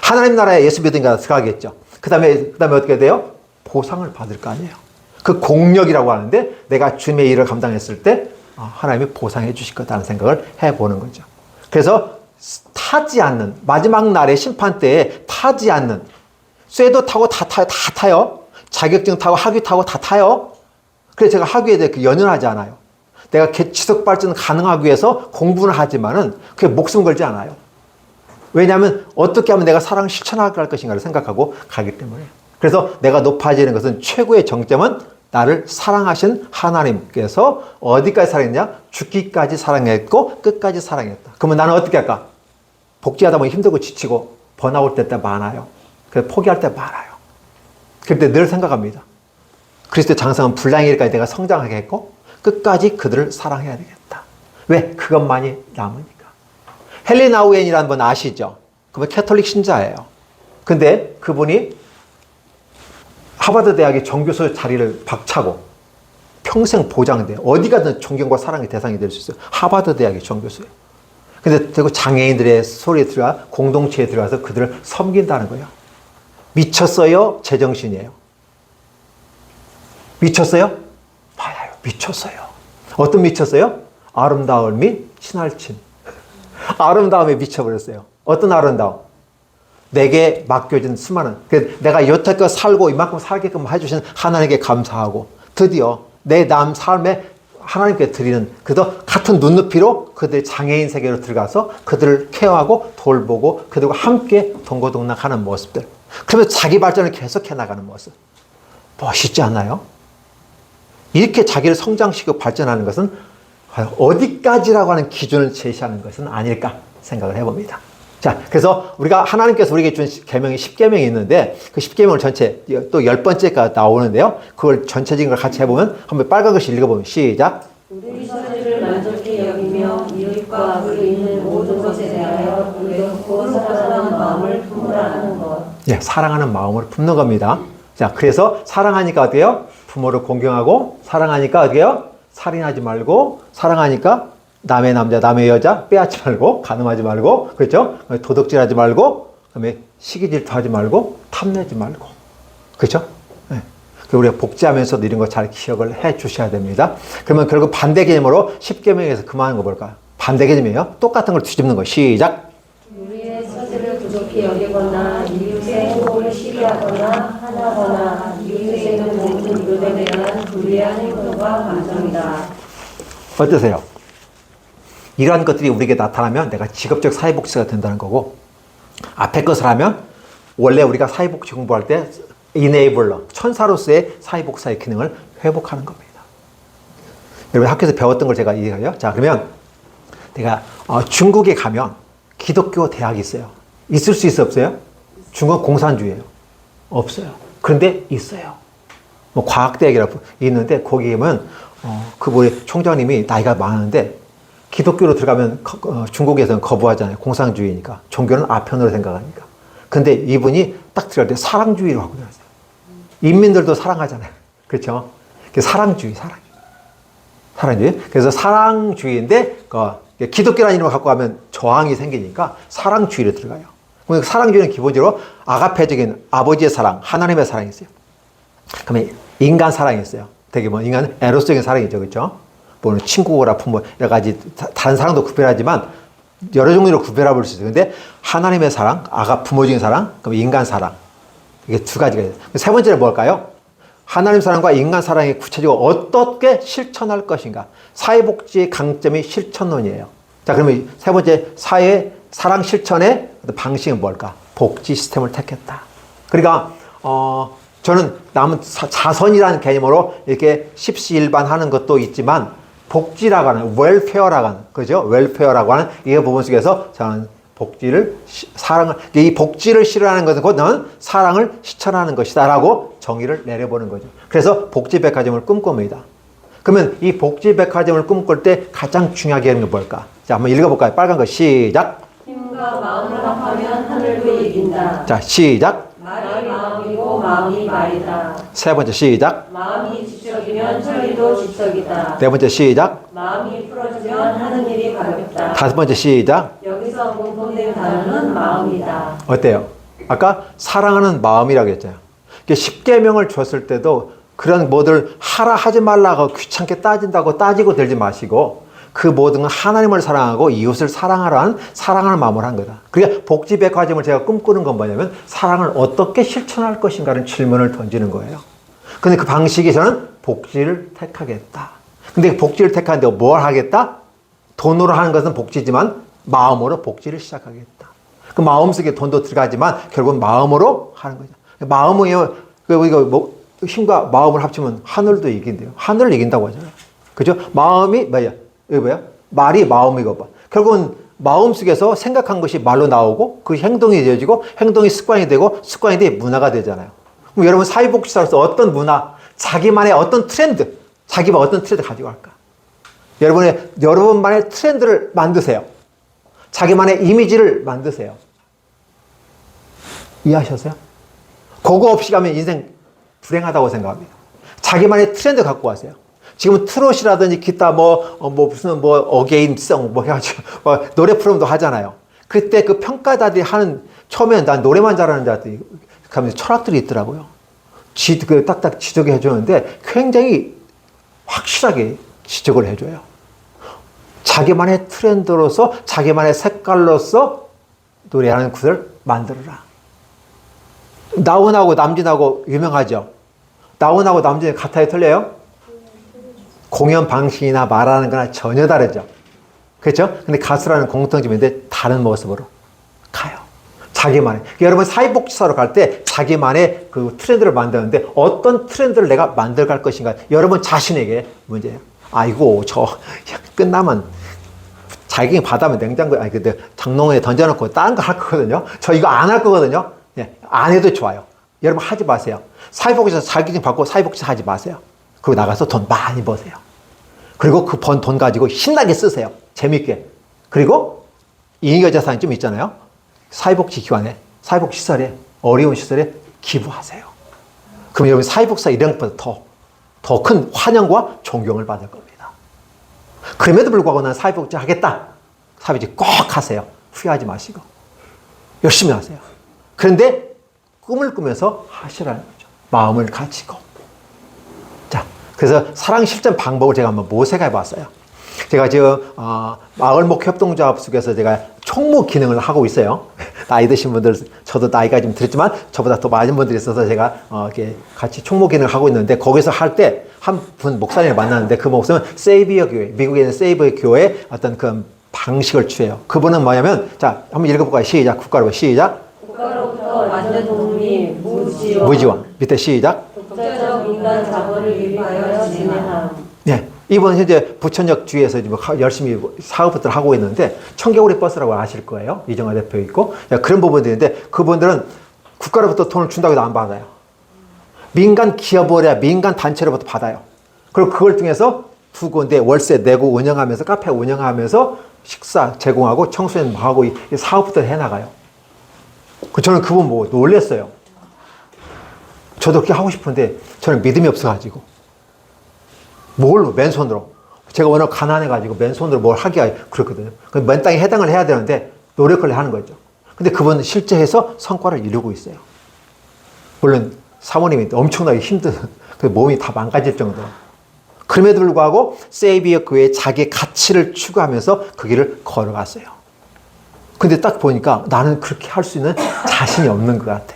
하나님 나라에 예수 믿으니까 들어가겠죠. 그 다음에 어떻게 돼요? 보상을 받을 거 아니에요. 그 공력이라고 하는데 내가 주님의 일을 감당했을 때 하나님이 보상해 주실 거다라는 생각을 해보는 거죠. 그래서 타지 않는, 마지막 날의 심판 때에 타지 않는, 쇠도 타고 다 타요. 자격증 타고 학위 타고 다 타요. 그래서 제가 학위에 대해 연연하지 않아요. 내가 지속 발전 가능하기 위해서 공부는 하지만은 그게 목숨 걸지 않아요. 왜냐하면 어떻게 하면 내가 사랑을 실천할 것인가를 생각하고 가기 때문에. 그래서 내가 높아지는 것은 최고의 정점은 나를 사랑하신 하나님께서 어디까지 사랑했냐? 죽기까지 사랑했고 끝까지 사랑했다. 그러면 나는 어떻게 할까? 복지하다 보면 힘들고 지치고 번아웃 될 때 많아요. 그래서 포기할 때 많아요. 그런데 늘 생각합니다. 그리스도의 장성은 불량일까지 내가 성장하게 했고 끝까지 그들을 사랑해야 되겠다. 왜? 그것만이 남으니까. 헨리 나우엔이라는 분 아시죠? 그분 캐톨릭 신자예요. 근데 그분이 하버드 대학의 정교수 자리를 박차고 평생 보장돼. 어디 가든 존경과 사랑의 대상이 될 수 있어요. 하버드 대학의 정교수예요. 근데 결국 장애인들의 소리에 들어가 공동체에 들어가서 그들을 섬긴다는 거예요. 미쳤어요? 제정신이에요. 미쳤어요? 맞아요. 미쳤어요. 어떤 미쳤어요? 아름다움이 친할친. 아름다움에 미쳐버렸어요. 어떤 아름다움? 내게 맡겨진 수많은, 내가 여태껏 살고 이만큼 살게끔 해주신 하나님께 감사하고 드디어 내 남 삶에 하나님께 드리는 그도 같은 눈높이로 그들의 장애인 세계로 들어가서 그들을 케어하고 돌보고 그들과 함께 동고동락하는 모습들. 그러면서 자기 발전을 계속해 나가는 모습. 멋있지 않나요? 이렇게 자기를 성장시키고 발전하는 것은 어디까지라고 하는 기준을 제시하는 것은 아닐까 생각을 해봅니다. 자, 그래서 우리가 하나님께서 우리에게 준 계명이 10계명이 있는데 그 10계명을 전체 또 10번째가 나오는데요. 그걸 전체적인 걸 같이 해보면 한번 빨간 글씨 읽어보면 시작. 우리 서로를 만족히 여기며 이웃과 악을 있는 모든 것에 대하여 의롭고 사랑하는 마음을 품으라는 것. 예, 사랑하는 마음을 품는 겁니다. 자, 그래서 사랑하니까 어떻게 해요? 부모를 공경하고 사랑하니까 어떻게 해요? 살인하지 말고 사랑하니까 남의 남자, 남의 여자 빼앗지 말고 간음하지 말고 그렇죠? 도둑질하지 말고 그다음에 시기 질투하지 말고 탐내지 말고 그렇죠? 네. 우리가 복지하면서도 이런 거 잘 기억을 해 주셔야 됩니다. 그러면 결국 반대 개념으로 10계명에서 그만한 거 볼까요? 반대 개념이에요. 똑같은 걸 뒤집는 거 시작. 우리의 처지를 부족히 여기거나 이웃의 행복을 시기하거나 하나거나 이웃에 있는 모든 물건에 대한 불리한 행동과 감정이다. 어떠세요? 이러한 것들이 우리에게 나타나면 내가 직업적 사회복지가 된다는 거고 앞에 것을 하면 원래 우리가 사회복지 공부할 때 이네이블러, 천사로서의 사회복사의 기능을 회복하는 겁니다. 여러분 학교에서 배웠던 걸 제가 얘기해요. 자, 그러면 내가 중국에 가면 기독교 대학이 있어요. 있을 수 있어 없어요? 중국은 공산주의예요. 없어요. 그런데 있어요. 뭐 과학대학이라고 있는데 거기 가면 그분의 총장님이 나이가 많은데 기독교로 들어가면 중국에서는 거부하잖아요. 공산주의니까. 종교는 아편으로 생각하니까. 근데 이분이 딱 들어갈 때 사랑주의로 하고 들어갔어요. 인민들도 사랑하잖아요. 그렇죠? 사랑주의. 그래서 사랑주의인데 기독교라는 이름을 갖고 가면 저항이 생기니까 사랑주의로 들어가요. 그러니까 사랑주의는 기본적으로 아가페적인 아버지의 사랑, 하나님의 사랑이 있어요. 그러면 인간 사랑이 있어요. 되게 인간은 에로스적인 사랑이죠. 그렇죠? 뭐 친구라 부모 여러 가지 다른 사랑도 구별하지만 여러 종류로 구별해 볼 수 있어요. 근데 하나님의 사랑, 아가 부모적인 사랑, 그럼 인간 사랑. 이게 두 가지가 있어요. 세 번째는 뭘까요? 하나님 사랑과 인간 사랑이 구체적으로 어떻게 실천할 것인가. 사회복지의 강점이 실천론이에요. 자, 그러면 세 번째 사회 사랑 실천의 방식은 뭘까? 복지 시스템을 택했다. 그러니까 저는 남은 자선이라는 개념으로 이렇게 십시일반하는 것도 있지만 복지라고 하는 웰페어라고 하는 그죠? 웰페어라고 하는 이 부분 속에서 저는 복지를 사랑을 이 복지를 실현하는 것은 곧 너는 사랑을 실천하는 것이다라고 정의를 내려보는 거죠. 그래서 복지백화점을 꿈꿉니다. 그러면 이 복지백화점을 꿈꿀 때 가장 중요하게 하는 게 뭘까? 자, 한번 읽어볼까요? 빨간 거 시작. 힘과 마음을 합하면 하늘도 이긴다. 자, 시작. 말이 마음이고 마음이 말이다. 세 번째 시작. 마음이 지적이면 천리도 지적이다. 네 번째 시작. 마음이 풀어지면 하는 일이 가볍다. 다섯 번째 시작. 여기서 공통된 단어는 마음이다. 어때요? 아까 사랑하는 마음이라고 했잖아요. 십계명을 줬을 때도 그런 뭐들 하라 하지 말라고 귀찮게 따진다고 따지고 들지 마시고 그 모든 건 하나님을 사랑하고 이웃을 사랑하라는 사랑하는 마음을 한 거다. 그러니까 복지백화점을 제가 꿈꾸는 건 뭐냐면 사랑을 어떻게 실천할 것인가라는 질문을 던지는 거예요. 근데 그 방식이 저는 복지를 택하겠다. 근데 복지를 택하는데 뭘 하겠다? 돈으로 하는 것은 복지지만 마음으로 복지를 시작하겠다. 그 마음속에 돈도 들어가지만 결국은 마음으로 하는 거죠. 마음이요, 이거 뭐 힘과 마음을 합치면 하늘도 이긴대요. 하늘을 이긴다고 하잖아요. 그죠? 마음이 뭐야? 이거 뭐야? 말이 마음이고 봐. 결국은 마음속에서 생각한 것이 말로 나오고 그 행동이 되어지고 행동이 습관이 되고 습관이 돼 문화가 되잖아요. 그럼 여러분 사회복지사로서 어떤 문화, 자기만의 어떤 트렌드, 자기만 어떤 트렌드 가지고 갈까? 여러분만의 트렌드를 만드세요. 자기만의 이미지를 만드세요. 이해하셨어요? 그거 없이 가면 인생 불행하다고 생각합니다. 자기만의 트렌드 갖고 가세요. 지금 트롯이라든지 기타 무슨 어게인성 해가지고 노래 프로그램도 하잖아요. 그때 그 평가자들이 하는 처음에는 난 노래만 잘하는 자들이 하면서 철학들이 있더라고요. 딱딱 지적해 주는데 굉장히 확실하게 지적을 해줘요. 자기만의 트렌드로서 자기만의 색깔로서 노래하는 구를 만들어라. 나훈아하고 남진하고 유명하죠. 나훈아하고 남진이 같아요, 틀려요? 공연 방식이나 말하는 거나 전혀 다르죠. 그렇죠? 근데 가수라는 공통점인데 다른 모습으로 가요. 자기만의. 여러분 사회복지사로 갈 때 자기만의 그 트렌드를 만드는데 어떤 트렌드를 내가 만들어갈 것인가. 여러분 자신에게 문제예요. 아이고 끝나면 자기 받으면 냉장고에 근데 장롱에 던져놓고 다른 거 할 거거든요. 저 이거 안 할 거거든요. 예, 안 해도 좋아요. 여러분 하지 마세요. 사회복지사 자격증 받고 사회복지사 하지 마세요. 그리고 나가서 돈 많이 버세요. 그리고 그 번 돈 가지고 신나게 쓰세요. 재밌게. 그리고 잉여 자산이 좀 있잖아요. 사회복지기관에, 사회복지시설에, 어려운 시설에 기부하세요. 그럼 여러분 사회복지사 이런 것보다 더 큰 환영과 존경을 받을 겁니다. 그럼에도 불구하고 난 사회복지 하겠다. 사회복지 꼭 하세요. 후회하지 마시고. 열심히 하세요. 그런데 꿈을 꾸면서 하시라는 거죠. 마음을 가지고. 자, 그래서 사랑 실천 방법을 제가 한번 모색해 봤어요. 제가 지금 마을목 협동조합 속에서 제가 총무 기능을 하고 있어요. 나이 드신 분들, 저도 나이가 좀 들었지만 저보다 더 많은 분들이 있어서 제가 이렇게 같이 총무 기능을 하고 있는데 거기서 할 때 한 분 목사님을 만났는데 그 목사님은 세이비어 교회, 미국에 있는 세이비어 교회의 어떤 그 방식을 취해요. 그분은 뭐냐면 자, 한번 읽어볼까요? 시작. 국가로 시작. 국가로부터 완전 독립, 무지원. 무지원. 밑에 시작. 독자적 인간 자본을 유입하여 진행함. 네. 이번 현재 부천역 주위에서 지금 열심히 사업부터 하고 있는데 청개구리 버스라고 아실 거예요. 이정아 대표 있고 그런 부분들인데 그분들은 국가로부터 돈을 준다고 해도 안 받아요. 민간 기업이야 민간 단체로부터 받아요. 그리고 그걸 통해서 두 군데 월세 내고 운영하면서 카페 운영하면서 식사 제공하고 청소년 하고 사업부터 해나가요. 저는 그분 보고 놀랬어요. 저도 그렇게 하고 싶은데 저는 믿음이 없어가지고 뭘로? 맨손으로. 제가 워낙 가난해가지고 맨손으로 뭘 하기가 그렇거든요. 맨 땅에 해당을 해야 되는데 노력을 하는 거죠. 근데 그분은 실제 해서 성과를 이루고 있어요. 물론 사모님이 엄청나게 힘든 그 몸이 다 망가질 정도로. 그럼에도 불구하고 세이비어 교회의 자기 가치를 추구하면서 그 길을 걸어갔어요. 근데 딱 보니까 나는 그렇게 할 수 있는 자신이 없는 것 같아.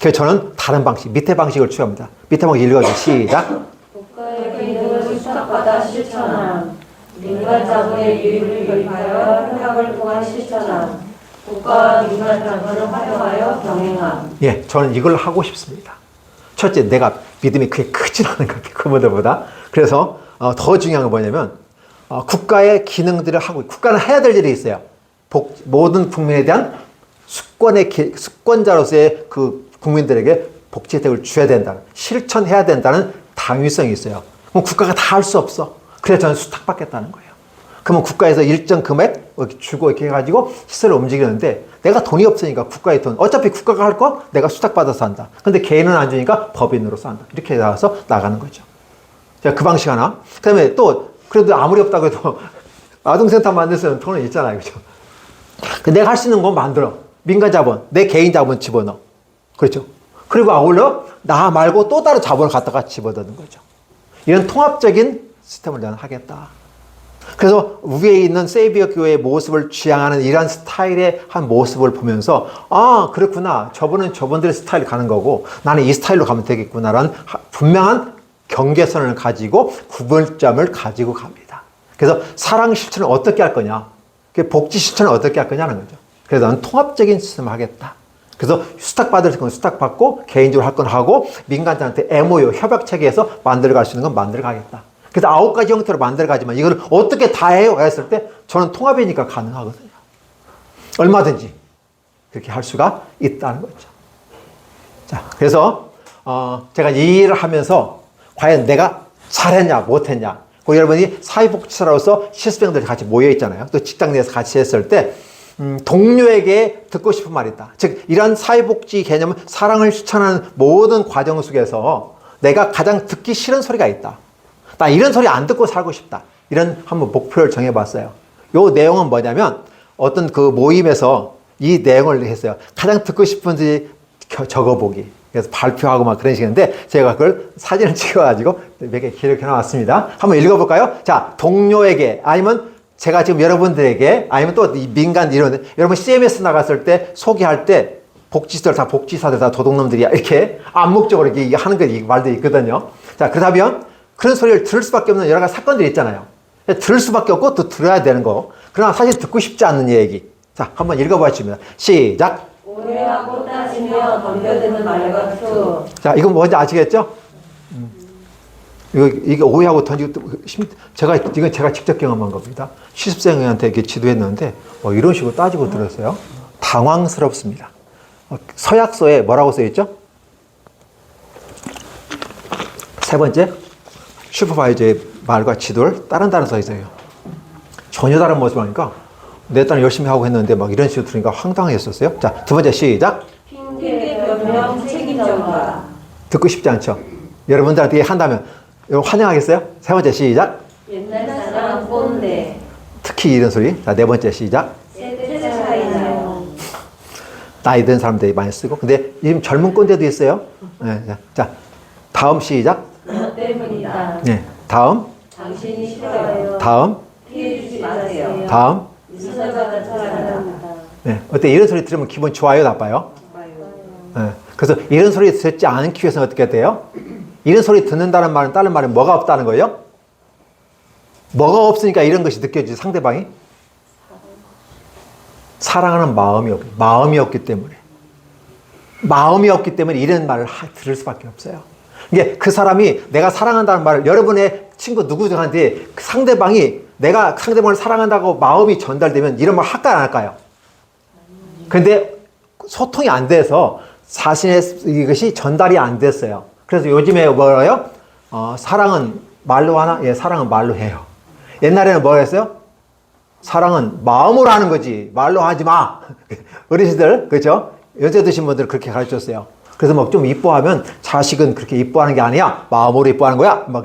그래서 저는 다른 방식, 밑에 방식을 취합니다. 밑에 방식 읽어줘. 시작. 국가의 기능을 수탁받아 실천함. 민간 자본의 유익을 도입하여 협약을 통한 실천함. 국가와 민간 자본을 활용하여 병행함. 예, 저는 이걸 하고 싶습니다. 첫째, 내가 믿음이 그게 크진 않은 것 같아요. 그분들보다. 그래서 더 중요한 건 뭐냐면 국가의 기능들을 하고, 국가는 해야 될 일이 있어요. 모든 국민에 대한 수권자로서의 그 국민들에게 복지 혜택을 줘야 된다는, 실천해야 된다는 당위성이 있어요. 그럼 국가가 다 할 수 없어. 그래서 저는 수탁받겠다는 거예요. 그러면 국가에서 일정 금액 이렇게 주고 이렇게 해가지고 시설을 움직이는데, 내가 돈이 없으니까 국가의 돈, 어차피 국가가 할 거 내가 수탁받아서 한다. 근데 개인은 안 주니까 법인으로서 한다. 이렇게 나가서 나가는 거죠. 자, 그 방식 하나. 그 다음에 또, 그래도 아무리 없다고 해도 아동센터 만들 수 있는 돈은 있잖아요. 그죠? 내가 할 수 있는 건 만들어. 민간 자본, 내 개인 자본 집어넣어. 그렇죠? 그리고 아울러 나 말고 또 다른 자본을 갖다가 집어넣는 거죠. 이런 통합적인 시스템을 나는 하겠다. 그래서 위에 있는 세이비어 교회의 모습을 지향하는 이러한 스타일의 한 모습을 보면서, 아, 그렇구나. 저분은 저분들의 스타일을 가는 거고 나는 이 스타일로 가면 되겠구나라는 분명한 경계선을 가지고 구분점을 가지고 갑니다. 그래서 사랑 실천을 어떻게 할 거냐, 복지 실천을 어떻게 할 거냐는 거죠. 그래서 나는 통합적인 시스템을 하겠다. 그래서 수탁받을 건 수탁받고 개인적으로 할 건 하고 민간자한테 MOU 협약체계에서 만들어갈 수 있는 건 만들어가겠다. 그래서 9가지 형태로 만들어가지만 이걸 어떻게 다 해요? 했을 때 저는 통합이니까 가능하거든요. 얼마든지 그렇게 할 수가 있다는 거죠. 자, 그래서 제가 이 일을 하면서 과연 내가 잘했냐 못했냐, 그 여러분이 사회복지사로서 실습생들 같이 모여있잖아요. 또 직장 내에서 같이 했을 때 동료에게 듣고 싶은 말이 있다. 즉 이런 사회복지 개념은 사랑을 실천하는 모든 과정 속에서 내가 가장 듣기 싫은 소리가 있다. 나 이런 소리 안 듣고 살고 싶다. 이런 한번 목표를 정해봤어요. 요 내용은 뭐냐면 어떤 그 모임에서 이 내용을 했어요. 가장 듣고 싶은 소리 적어보기. 그래서 발표하고 막 그런 식인데 제가 그걸 사진을 찍어가지고 몇 개 기록해 놨습니다. 한번 읽어볼까요? 자, 동료에게 아니면 제가 지금 여러분들에게 아니면 또 민간 이런, 여러분 CMS 나갔을 때 소개할 때 복지시설 다 복지사들 다 도둑놈들이야 이렇게 암묵적으로 이렇게 하는 게 말도 있거든요. 자, 그렇다면 그런 소리를 들을 수밖에 없는 여러 가지 사건들이 있잖아요. 들을 수밖에 없고 또 들어야 되는 거. 그러나 사실 듣고 싶지 않는 얘기. 자, 한번 읽어보겠습니다. 시작. 오해하고 따지며 덤벼드는 말과 투. 자, 이건 뭔지 아시겠죠? 이거 오해하고 던지고, 이건 제가 직접 경험한 겁니다. 실습생한테 이렇게 지도했는데, 이런 식으로 따지고 들었어요. 당황스럽습니다. 서약서에 뭐라고 써있죠? 세 번째, 슈퍼바이저의 말과 지도를 다른 단어 써 있어요. 전혀 다른 모습을 하니까, 내 딸은 열심히 하고 했는데, 막 이런 식으로 들으니까 황당했었어요. 자, 두 번째, 시작. 핑계, 변명, 책임 전가. 듣고 싶지 않죠? 여러분들한테 한다면, 여러분 환영하겠어요? 세 번째, 시작. 옛날 사람 꼰대. 특히 이런 소리. 자, 네 번째, 시작. 세대 차이 나요. 나이 든 사람들이 많이 쓰고. 근데 요즘 젊은 꼰대도 있어요. 네, 자, 다음 시작. 너 때문이다. 네, 다음. 당신이 싫어요. 다음. 피해주지 마세요. 다음. 유서가 같은 사람이다. 네, 어때? 이런 소리 들으면 기분 좋아요, 나빠요? 네, 그래서 이런 소리 듣지 않기 위해서는 어떻게 돼요? 이런 소리 듣는다는 말은 다른 말은 뭐가 없다는 거예요? 뭐가 없으니까 이런 것이 느껴지지, 상대방이? 사랑하는 마음이 없기 때문에. 마음이 없기 때문에 이런 말을 들을 수밖에 없어요. 이게 그 사람이 내가 사랑한다는 말을 여러분의 친구 누구한테 상대방이 내가 상대방을 사랑한다고 마음이 전달되면 이런 말 할까요, 안 할까요? 근데 소통이 안 돼서 자신의 이것이 전달이 안 됐어요. 그래서 요즘에 뭐래요? 사랑은 말로 하나? 예, 사랑은 말로 해요. 옛날에는 뭐였어요? 사랑은 마음으로 하는 거지 말로 하지 마. 어르신들, 그렇죠? 연세 드신 분들 그렇게 가르쳤어요. 그래서 막 좀 이뻐하면 자식은 그렇게 이뻐하는 게 아니야. 마음으로 이뻐하는 거야. 막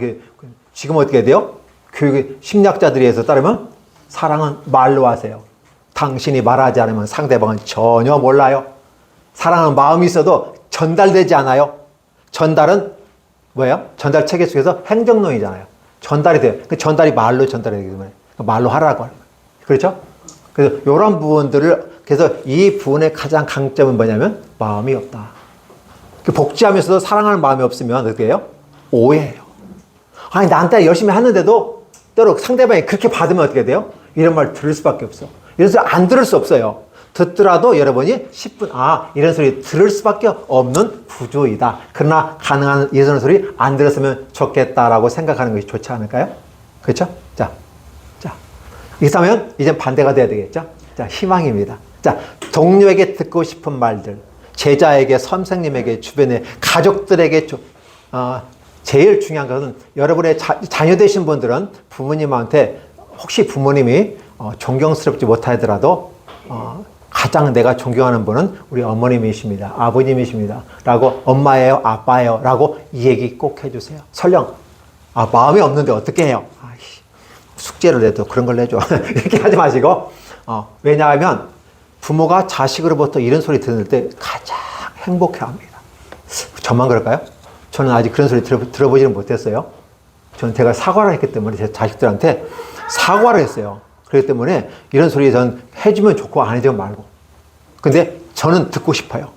지금 어떻게 돼요? 교육 심리학자들이 해서 따르면 사랑은 말로 하세요. 당신이 말하지 않으면 상대방은 전혀 몰라요. 사랑은 마음이 있어도 전달되지 않아요. 전달은 뭐예요? 전달 체계 속에서 행정론이잖아요. 전달이 돼요. 그 전달이 말로 전달이 되기 때문에 말로 하라고 하는 거예요. 그렇죠? 그래서 이런 부분들을 그래서 이 부분의 가장 강점은 뭐냐면 마음이 없다. 복지하면서도 사랑하는 마음이 없으면 어떻게 해요? 오해해요. 아니 나한테 열심히 하는데도 때로 상대방이 그렇게 받으면 어떻게 돼요? 이런 말 들을 수밖에 없어. 이런 소리 안 들을 수 없어요. 듣더라도 여러분이 10분 이런 소리 들을 수밖에 없는 구조이다. 그러나 가능한 이런 소리 안 들었으면 좋겠다라고 생각하는 것이 좋지 않을까요? 그렇죠? 자, 이렇게 하면 이제 반대가 돼야 되겠죠? 자, 희망입니다. 자, 동료에게 듣고 싶은 말들, 제자에게, 선생님에게, 주변에, 가족들에게 제일 중요한 것은 여러분의 자녀 되신 분들은 부모님한테 혹시 부모님이 존경스럽지 못하더라도 가장 내가 존경하는 분은 우리 어머님이십니다. 아버님이십니다. 라고 엄마예요, 아빠예요. 라고 이 얘기 꼭 해주세요. 설령 마음이 없는데 어떻게 해요? 숙제를 내도 그런 걸 내줘. 이렇게 하지 마시고 왜냐하면 부모가 자식으로부터 이런 소리 들을 때 가장 행복해합니다. 저만 그럴까요? 저는 아직 그런 소리 들어보지는 못했어요. 저는 제가 사과를 했기 때문에 제 자식들한테 사과를 했어요. 그렇기 때문에 이런 소리 전 해주면 좋고 안 해주면 말고. 근데 저는 듣고 싶어요.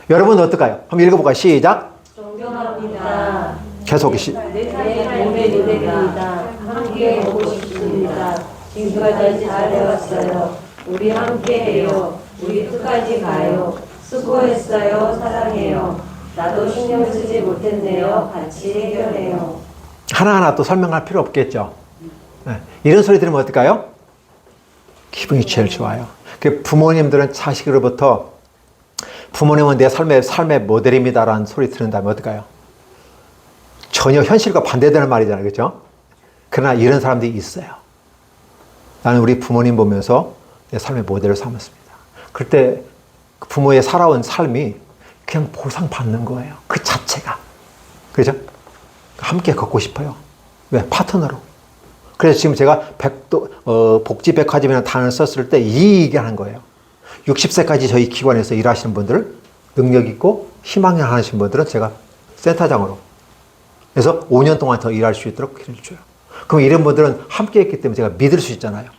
여러분은 어떨까요? 한번 읽어볼까요? 시작. 존경합니다. 계속 내 삶의 노래입니다. 함께 보고 싶습니다. 지금까지 잘 해왔어요. 우리 함께 해요. 우리 끝까지 가요. 수고했어요. 사랑해요. 나도 신경 쓰지 못했네요. 같이 해결해요. 하나하나 또 설명할 필요 없겠죠. 네. 이런 소리 들으면 어떨까요? 기분이 제일 좋아요. 부모님들은 자식으로부터 부모님은 내 삶의 모델입니다라는 소리 들은다면 어떨까요? 전혀 현실과 반대되는 말이잖아요. 그렇죠? 그러나 이런 사람들이 있어요. 나는 우리 부모님 보면서 내 삶의 모델을 삼았습니다. 그때 부모의 살아온 삶이 그냥 보상받는 거예요. 그 자체가. 그렇죠? 함께 걷고 싶어요. 왜? 파트너로. 그래서 지금 제가 복지백화점이라는 단어를 썼을 때 이 얘기하는 거예요. 60세까지 저희 기관에서 일하시는 분들을 능력 있고 희망이 하시는 분들은 제가 센터장으로 그래서 5년 동안 더 일할 수 있도록 기회를 줘요. 그럼 이런 분들은 함께 했기 때문에 제가 믿을 수 있잖아요.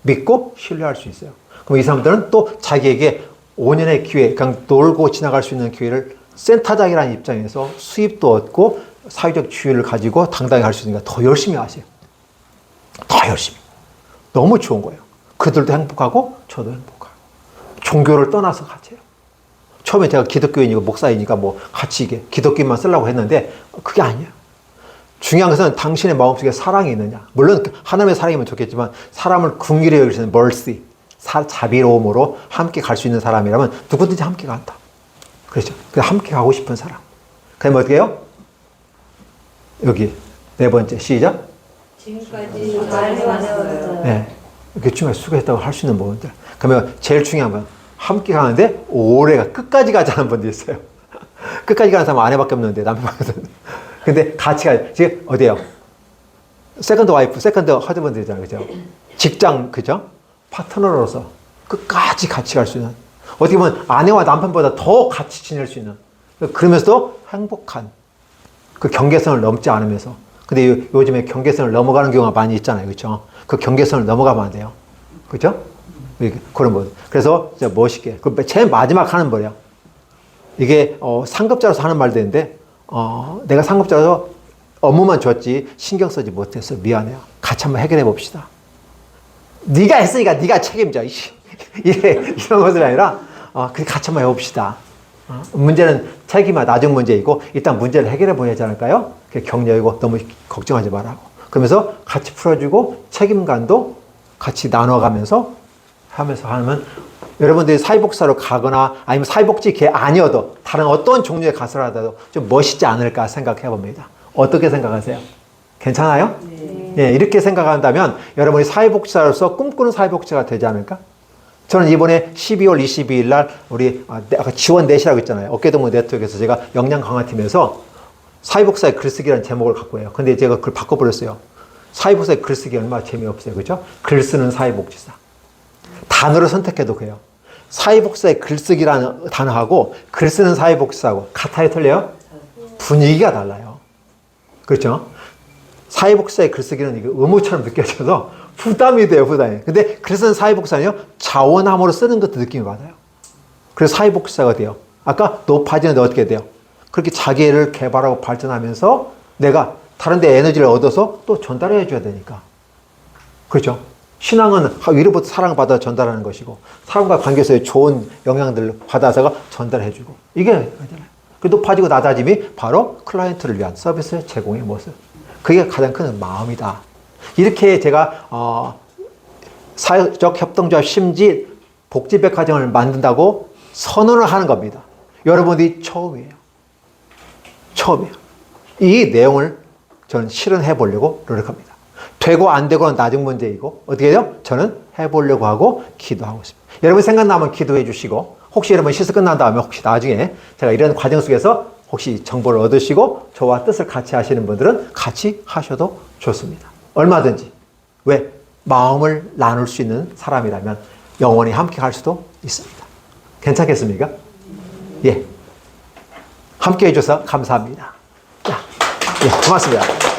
믿고 신뢰할 수 있어요. 그럼 이 사람들은 또 자기에게 5년의 기회, 그냥 놀고 지나갈 수 있는 기회를 센터장이라는 입장에서 수입도 얻고 사회적 지위를 가지고 당당히 할 수 있으니까 더 열심히 하세요. 더 열심히. 너무 좋은 거예요. 그들도 행복하고 저도 행복하고. 종교를 떠나서 같이 해요. 처음에 제가 기독교인이고 목사이니까 같이 이게 기독교인만 쓰려고 했는데 그게 아니에요. 중요한 것은 당신의 마음속에 사랑이 있느냐. 물론 하나님의 사랑이면 좋겠지만 사람을 긍휼히 여기시는 mercy, 자비로움으로 함께 갈 수 있는 사람이라면 누구든지 함께 간다. 그렇죠. 함께 가고 싶은 사람. 그럼 어떻게 해요? 여기 네 번째 시작. 지금까지 잘 해왔어요. 네. 이렇게 중요한 수고했다고 할 수 있는 부분들. 그러면 제일 중요한 건 함께 가는데 오래가 끝까지 가자는 분도 있어요. 끝까지 가는 사람은 아내밖에 없는데 남편밖에 없는데. 근데 같이 가요. 지금 어디에요? 세컨드 와이프, 세컨드 허즈번드잖아요. 그죠? 직장, 그죠? 파트너로서 끝까지 같이 갈 수 있는. 어떻게 보면 아내와 남편보다 더 같이 지낼 수 있는. 그러면서도 행복한 그 경계선을 넘지 않으면서. 근데 요즘에 경계선을 넘어가는 경우가 많이 있잖아요. 그죠? 그 경계선을 넘어가면 안 돼요. 그죠? 그런 거. 그래서 멋있게. 제일 마지막 하는 거예요. 이게 상급자로서 하는 말도 있는데 내가 상급자로서 업무만 줬지 신경 쓰지 못해서 미안해요. 같이 한번 해결해 봅시다. 네가 했으니까 네가 책임져. 이런 것이 아니라 같이 한번 해봅시다. 문제는 책임은 나중 문제이고 일단 문제를 해결해 보야지 않을까요? 격려이고 너무 걱정하지 말라고. 그러면서 같이 풀어주고 책임감도 같이 나눠가면서 하면서 하면 여러분들이 사회복지사로 가거나 아니면 사회복지계 아니어도 다른 어떤 종류의 가수라도 좀 멋있지 않을까 생각해 봅니다. 어떻게 생각하세요? 괜찮아요? 네. 예, 이렇게 생각한다면 여러분이 사회복지사로서 꿈꾸는 사회복지가 되지 않을까? 저는 이번에 12월 22일 날 우리 아까 지원 넷이라고 했잖아요. 어깨동무 네트워크에서 제가 역량 강화팀에서 사회복지사의 글쓰기라는 제목을 갖고 해요. 근데 제가 그걸 바꿔버렸어요. 사회복지사의 글쓰기 얼마나 재미없어요. 그죠? 글 쓰는 사회복지사. 단어를 선택해도 그래요. 사회복지사의 글쓰기라는 단어하고 글 쓰는 사회복지사하고 같아요? 틀려요? 분위기가 달라요. 그렇죠? 사회복지사의 글쓰기는 이게 의무처럼 느껴져서 부담이 돼요, 부담이. 근데 그래서 사회복지사는요, 자원함으로 쓰는 것도 느낌이 받아요. 그래서 사회복지사가 돼요. 아까 높아지는데 어떻게 돼요? 그렇게 자기를 개발하고 발전하면서 내가 다른 데 에너지를 얻어서 또 전달해 줘야 되니까. 그렇죠? 신앙은 위로부터 사랑받아 전달하는 것이고, 사람과 관계에서의 좋은 영향들을 받아서가 전달해 주고, 이게 그잖아요. 그 높아지고 낮아짐이 바로 클라이언트를 위한 서비스 제공의 모습. 그게 가장 큰 마음이다. 이렇게 제가 사회적 협동조합 심지 복지백화점을 만든다고 선언을 하는 겁니다. 여러분들이 처음이에요. 처음이에요. 이 내용을 저는 실현해 보려고 노력합니다. 되고 안 되고는 나중 문제이고 어떻게 해요? 저는 해보려고 하고 기도하고 있습니다. 여러분 생각나면 기도해 주시고 혹시 여러분 시스 끝난 다음에 혹시 나중에 제가 이런 과정 속에서 혹시 정보를 얻으시고 저와 뜻을 같이 하시는 분들은 같이 하셔도 좋습니다. 얼마든지. 왜? 마음을 나눌 수 있는 사람이라면 영원히 함께 갈 수도 있습니다. 괜찮겠습니까? 예. 함께 해줘서 감사합니다. 자, 예, 고맙습니다.